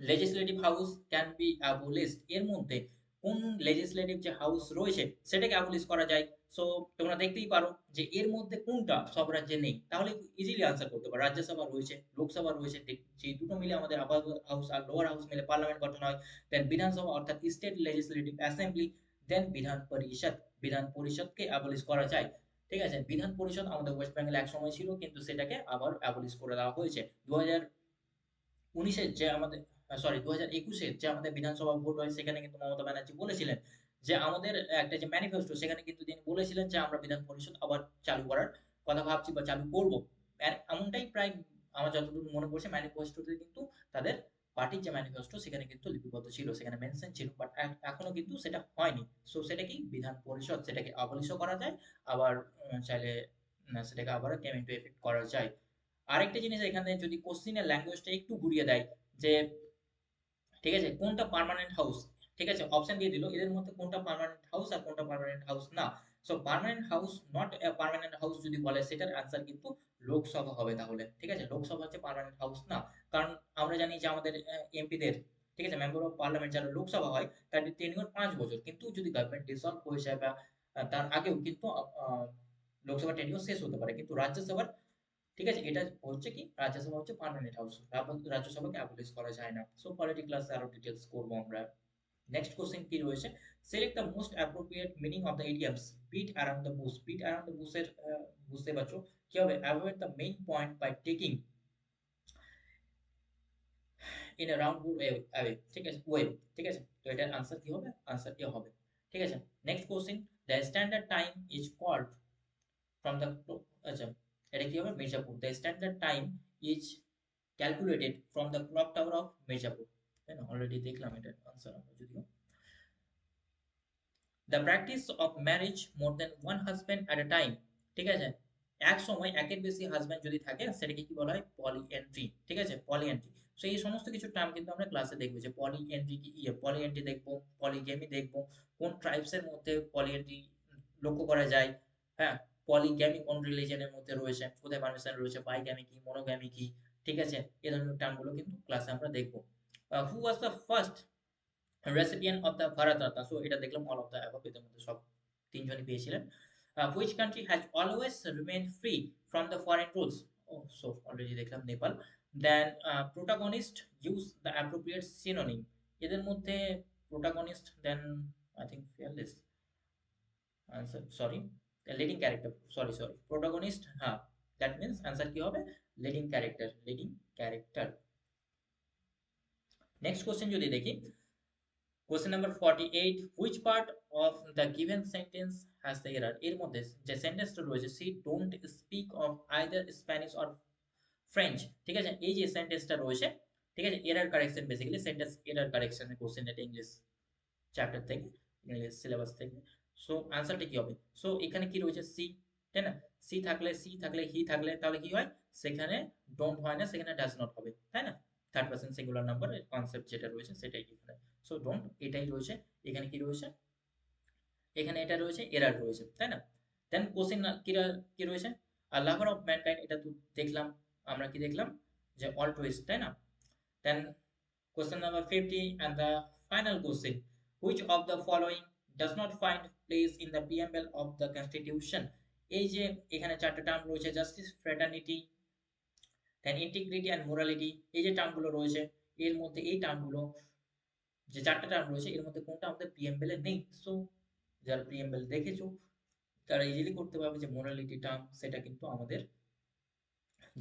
legislative house can be abolished, এর মধ্যে কোন লেজিসলেটিভ যে হাউস রয়েছে সেটাকে অ্যাবলিশ করা যায়? সো তোমরা দেখতেই পারো যে এর মধ্যে কোনটা সব রাজ্যে নেই, তাহলে ইজিলি আনসার করতে পারো। রাজ্যসভা রয়েছে, লোকসভা রয়েছে, যে দুটো মিলে আমাদের আপার হাউস আর লোয়ার হাউস মিলে পার্লামেন্ট গঠন হয়। দেন বিধানসভা অর্থাৎ স্টেট লেজিসলেটিভ অ্যাসেম্বলি। দেন বিধান পরিষদ, বিধান পরিষদকে অ্যাবলিশ করা যায়, ঠিক আছে। বিধান পরিষদ আমাদের ওয়েস্ট বেঙ্গলে এক সময় ছিল, কিন্তু সেটাকে আবার অ্যাবলিশ করে দেওয়া হয়েছে 2019-এর যে আমাদের, সরি 2021-এর যে আমাদের বিধানসভা ভোট হয়, সেখানে কিন্তু মমতা ব্যানার্জি বলেছিলেন যে আমাদের একটা যে ম্যানিফেস্টো, সেখানে কিন্তু তিনি বলেছিলেন যে আমরা বিধান পরিষদ আবার চালু করার কথা ভাবছি বা চালু করব। এমনটাই প্রায় আমার যতদূর মনে পড়ছে, ম্যানিফেস্টোতে কিন্তু তাদের পার্টির যে ম্যানিফেস্টো সেখানে কিন্তু লিপিবদ্ধ ছিল, সেখানে মেনশন ছিল, বাট এখনো কিন্তু সেটা হয়নি। সো সেটা কি? বিধান পরিষদ, সেটাকে অবলিশও করা যায়, আবার চাইলে সেটাকে আবার কেম ইনটু এফেক্ট করা যায়। আরেকটা জিনিস এখানে, যদি কোশ্চিনের ল্যাঙ্গুয়েজটা একটু ঘুরিয়ে দেয়, যে ঠিক আছে কোনটা পার্মানেন্ট হাউস, ঠিক আছে, অপশন দিয়ে দিল, এদের মধ্যে কোনটা পার্মানেন্ট হাউস আর কোনটা পার্মানেন্ট হাউস না। So permanent house not permanent house যদি বলে, সেটার আনসার কিন্তু লোকসভা হবে তাহলে, ঠিক আছে। লোকসভা হচ্ছে পার্মানেন্ট হাউস না, কারণ আমরা জানি যে আমাদের এমপিদের, ঠিক আছে, মেম্বার অফ পার্লামেন্ট যারা লোকসভা হয়, তাদের টেনিউর 5 বছর, কিন্তু যদি গভর্নমেন্ট ডিসলভ হয়ে যায় বা তার আগেও কিন্তু লোকসভা টেনিও শেষ হতে পারে, কিন্তু রাজ্যসভার, ঠিক আছে, এটা হচ্ছে কি, রাজ্যসভা হচ্ছে পার্মানেন্ট হাউস, রাজ্যসভাকে অ্যাবলিশ করা যায় না। সো পলিটি ক্লাসে আরো ডিটেলস করবো আমরা। নেক্সট কোশ্চেন কি রয়েছে, select the most appropriate meaning of the idioms beat around the bush. Beat around the বুশের বুঝতে পারছো কি হবে, avoid the main point by taking in a round way, ঠিক আছে, ওয়ে, ঠিক আছে। তো এটার আনসার কি হবে, আনসার কি হবে, ঠিক আছে। Next question, the standard time is called from the, আচ্ছা, এটা কি হবে, Mirzapur. The standard time is calculated from the clock tower of Mirzapur, তাই না, অলরেডি দেখলাম এটার আনসার আমরা যদিও। The practice of marriage more than one husband at a time, ঠিক আছে, এক সময় একের বেশি হাজব্যান্ড যদি থাকে সেটাকে কি বলা হয়, পলি এন্ট্রি, ঠিক আছে, পলি এন্ট্রি। সো এই সমস্ত কিছু টার্ম কিন্তু আমরা ক্লাসে দেখবো, যে পলি এন্ট্রি কি, পলি এন্ট্রি দেখবো, পলিগেমি দেখবো, কোন ট্রাইবসের মধ্যে পলি এন্ট্রি লক্ষ্য করা যায়, হ্যাঁ, পলিগ্যামি কোন রিলিজনের মধ্যে রয়েছে, কোথায় পারমিশন রয়েছে, বাইগ্যামি কি, মনোগ্যামি কি, ঠিক আছে, এই ধরনের টার্মগুলো কিন্তু ক্লাসে আমরা দেখবো। Who was the first recipient of the Bharat Ratna, so এটা দেখলাম অল অফ দ্য অ্যাবভ, এদের মধ্যে সব তিনজনই পেয়েছিলেন। Which country has always remain free from the foreign rules, ও সো অলরেডি দেখলাম Nepal. Then protagonist use the appropriate synonym, এদের মধ্যে protagonist, then I think fearless, answer sorry, leading character, sorry protagonist, হ্যাঁ, দ্যাট মিন্স আনসার কি হবে, leading character, leading character. Next question যদি দেখি, question number 48, which part of the given sentence has the error, এর মধ্যে যে সেন্টেন্সটা রয়েছে, C don't speak of either Spanish or French, ঠিক আছে, এই যে সেন্টেন্সটা রয়েছে, ঠিক আছে, error correction, basically sentence error কারেকশনের কোশ্চেন, এটা ইংলিশ চ্যাপ্টার থেকে, ইংলিশ সিলেবাস থেকে। সো আনসারটা কি হবে, সো এখানে কি রয়েছে, সি, তাই না, সি থাকলে হি থাকলে তাহলে কি হয়, সেখানে ডোন্ট হয় না, সেখানে ডাজ নট হবে, তাই না, third person singular number concept যেটা রয়েছে সেটাই এখানে। সো ডোন্ট এটাই রয়েছে, এখানে কি রয়েছে, এখানে এটা রয়েছে, এরার রয়েছে, তাই না। দেন কোশ্চেন কি রয়েছে, আর লাভার অফ ম্যানকাইন্ড, এটা তো দেখলাম, আমরা কি দেখলাম, যে অলট্রুইস্ট, তাই না। দেন question number 50 and the final question, which of the following does not find place in the preamble of the constitution, এই যে এখানে চারটা টার্ম রয়েছে, justice, fraternity, then integrity and morality, এই যে টার্মগুলো রয়েছে, এর মধ্যে এই টার্মগুলো, যে চারটা টার্ম রয়েছে এর মধ্যে কোনটা আমাদের প্রিএমবেলে নেই। সো যারা প্রিএমবেল দেখেছো তারা ইজিলি করতে পারবে যে মোরালিটি টার্ম সেটা কিন্তু আমাদের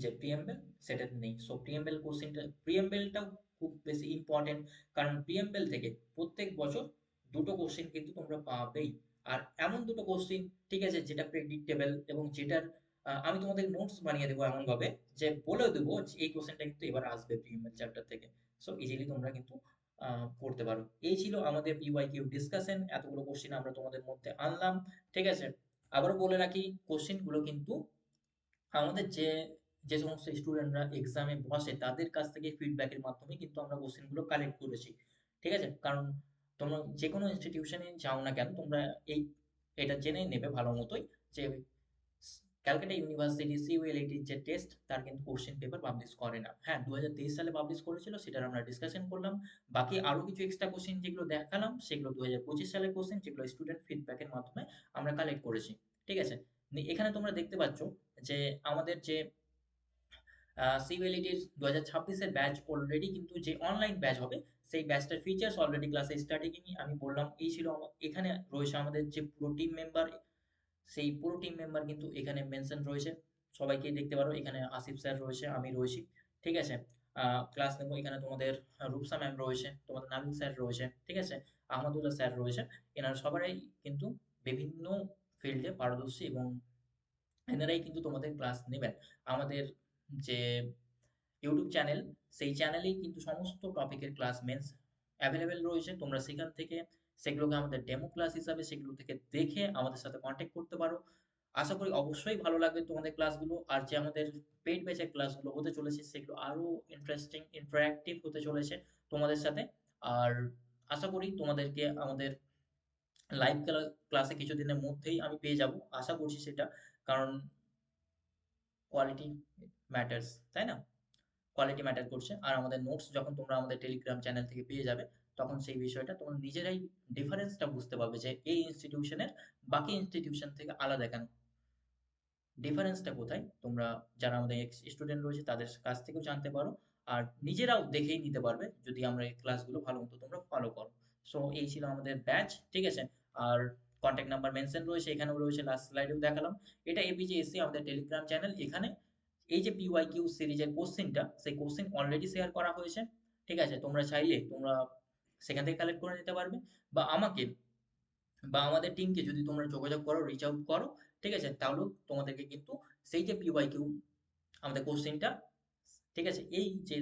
যে প্রিএমবেল সেটাতে নেই। সো প্রিএমবেল কোশ্চেনটা, প্রিএমবেলটাও খুব বেশি ইম্পর্টেন্ট, কারণ প্রিএমবেল থেকে প্রত্যেক বছর দুটো কোশ্চেন কিন্তু তোমরা পাবেই। আর এমন দুটো কোশ্চেন, ঠিক আছে, যেটা প্রেডিক্টেবল এবং যেটার আমি তোমাদের নোটস বানিয়ে দেবো এমন ভাবে, যে বলে দেবো যে এই কোশ্চেনটা কিন্তু এবার আসবে প্রিএমবেল চ্যাপ্টার থেকে। সো ইজিলি তোমরা কিন্তু করতে পারো। এই ছিল আমাদের পিওয়াইকিউ ডিসকাশন, এতগুলো কোশ্চেন আমরা তোমাদের মধ্যে আনলাম, ঠিক আছে। আবারও বলে রাখি, কোশ্চেনগুলো কিন্তু আমাদের যে যে সমস্ত স্টুডেন্টরা এক্সামে বসে তাদের কাছ থেকে ফিডব্যাকের মাধ্যমে কিন্তু আমরা কোশ্চেনগুলো কালেক্ট করেছি, ঠিক আছে। কারণ তোমরা যে কোনো ইনস্টিটিউশনে যাও না কেন, তোমরা এই এটা জেনে নেবে ভালো মতোই, যে ক্যালকাটা ইউনিভার্সিটি সিইউএলএটি যে টেস্ট, তার কিন্তু কোশ্চেন পেপার পাবলিশ করে না। হ্যাঁ, 2023 সালে পাবলিশ করেছিল, সেটার আমরা ডিসকাশন করলাম। বাকি আরো কিছু এক্সট্রা কোশ্চেন যেগুলো দেখালাম সেগুলো 2025 সালের কোশ্চেন, যেগুলো স্টুডেন্ট ফিডব্যাকের মাধ্যমে আমরা কালেক্ট করেছি, ঠিক আছে। এখানে তোমরা দেখতে পাচ্ছ যে আমাদের যে সিইউএলইটির 2026-এর ব্যাচ অলরেডি কিন্তু যে অনলাইন ব্যাচ হবে, সেই ব্যাচটার ফিচার্স অলরেডি ক্লাসে স্টার্টিংই আমি বললাম। এই ছিল এখানে রয়েছে আমাদের যে পুরো টিম মেম্বার, সেই পুরো টিম মেম্বার কিন্তু এখানে মেনশন রয়েছে, সবাইকেই দেখতে পারো। এখানে আসিফ স্যার রয়েছে, আমি রয়েছি, ঠিক আছে। ক্লাস নেবো, এখানে তোমাদের রূপসা ম্যাম রয়েছে, তোমাদের নাবিল স্যার রয়েছে, ঠিক আছে, আহমদুল্লাহ স্যার রয়েছে। এনারা সবাই কিন্তু বিভিন্ন ফিল্ডে পারদর্শী এবং এনারাই কিন্তু তোমাদের ক্লাস নেবেন। আমাদের যে ইউটিউব চ্যানেল, সেই চ্যানেলেই কিন্তু সমস্ত টপিকের ক্লাস মেন্স অ্যাভেলেবেল রয়েছে। তোমরা সেখান থেকে সেগুলোকে আমাদের ডেমো ক্লাস হিসাবে সেগুলো থেকে দেখে আমাদের সাথে কন্ট্যাক্ট করতে পারো। আশা করি অবশ্যই ভালো লাগবে তোমাদের ক্লাসগুলো। আর যে আমাদের পেইড ব্যাচের ক্লাসগুলো হতে চলেছে সেগুলো আরো ইন্টারেস্টিং, ইন্টারঅ্যাক্টিভ হতে চলেছে তোমাদের সাথে। আর আশা করি তোমাদেরকে আমাদের লাইভ ক্লাসে কিছুদিনের মধ্যেই আমি পেয়ে যাব, আশা করছি সেটা। কারণ কোয়ালিটি ম্যাটার্স, তাই না, কোয়ালিটি ম্যাটার করছে। আর আমাদের নোটস যখন তোমরা আমাদের টেলিগ্রাম চ্যানেল থেকে পেয়ে যাবে, তখন সেই বিষয়টা তোমরা নিজেরাই ডিফারেন্সটা বুঝতে পারবে যে এই ইনস্টিটিউশনের বাকি ইনস্টিটিউশন থেকে আলাদা কেন, ডিফারেন্সটা কোথায় তোমরা যারা আমাদের এক্স স্টুডেন্ট রয়েছে তাদের কাছ থেকেও জানতে পারো, আর নিজেরাও দেখেই নিতে পারবে যদি আমরা এই ক্লাসগুলো ভালো মতো তোমরা ফলো করো। সো এই ছিল আমাদের ব্যাচ, ঠিক আছে। আর কন্ট্যাক্ট নাম্বার মেনশন রয়েছে, এখানেও রয়েছে, লাস্ট স্লাইডেও দেখালাম। এটা এপিজেএসসি আমাদের টেলিগ্রাম চ্যানেল। এখানে এই যে পিওয়াইকিউ সিরিজের কোশ্চেনটা, সেই কোশ্চেন অলরেডি শেয়ার করা হয়েছে, ঠিক আছে। তোমরা চাইলে তোমরা সেখান থেকে কালেক্ট করে নিতে পারবে, বা আমাকে বা আমাদের টিমকে যদি তোমরা যোগাযোগ করো, রিচ আউট করো, ঠিক আছে, তাহলেও তোমাদেরকে কিন্তু সেই যে পিওয়াইকিউ আমাদের কোশ্চেনটা, ঠিক আছে, এই যে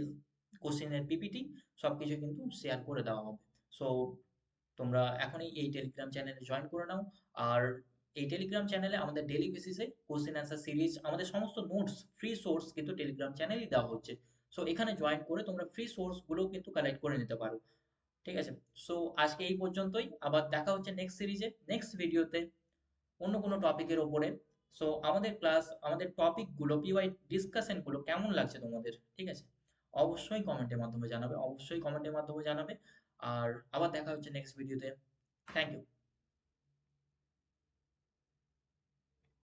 কোশ্চেনের পিপিটি সবকিছু কিন্তু শেয়ার করে দেওয়া হবে। সো তোমরা এখনই এই টেলিগ্রাম চ্যানেলে জয়েন করে নাও। আর এই টেলিগ্রাম চ্যানেলে আমাদের ডেইলি বেসিসে কোশ্চেন অ্যান্সার সিরিজ, আমাদের সমস্ত নোটস ফ্রি সোর্স কিন্তু টেলিগ্রাম চ্যানেলেই দেওয়া হচ্ছে। সো এখানে জয়েন করে তোমরা ফ্রি সোর্সগুলো কিন্তু কালেক্ট করে নিতে পারো, ঠিক আছে। সো আজকে এই পর্যন্তই, আবার দেখা হচ্ছে নেক্সট সিরিজে, নেক্সট ভিডিওতে, অন্য কোনো টপিকের ওপরে। সো আমাদের ক্লাস, আমাদের টপিকগুলো, পিওয়াই ডিসকাশনগুলো কেমন লাগছে তোমাদের, ঠিক আছে, অবশ্যই কমেন্টের মাধ্যমে জানাবে, অবশ্যই কমেন্টের মাধ্যমে জানাবে। আর আবার দেখা হচ্ছে নেক্সট ভিডিওতে। Thank you.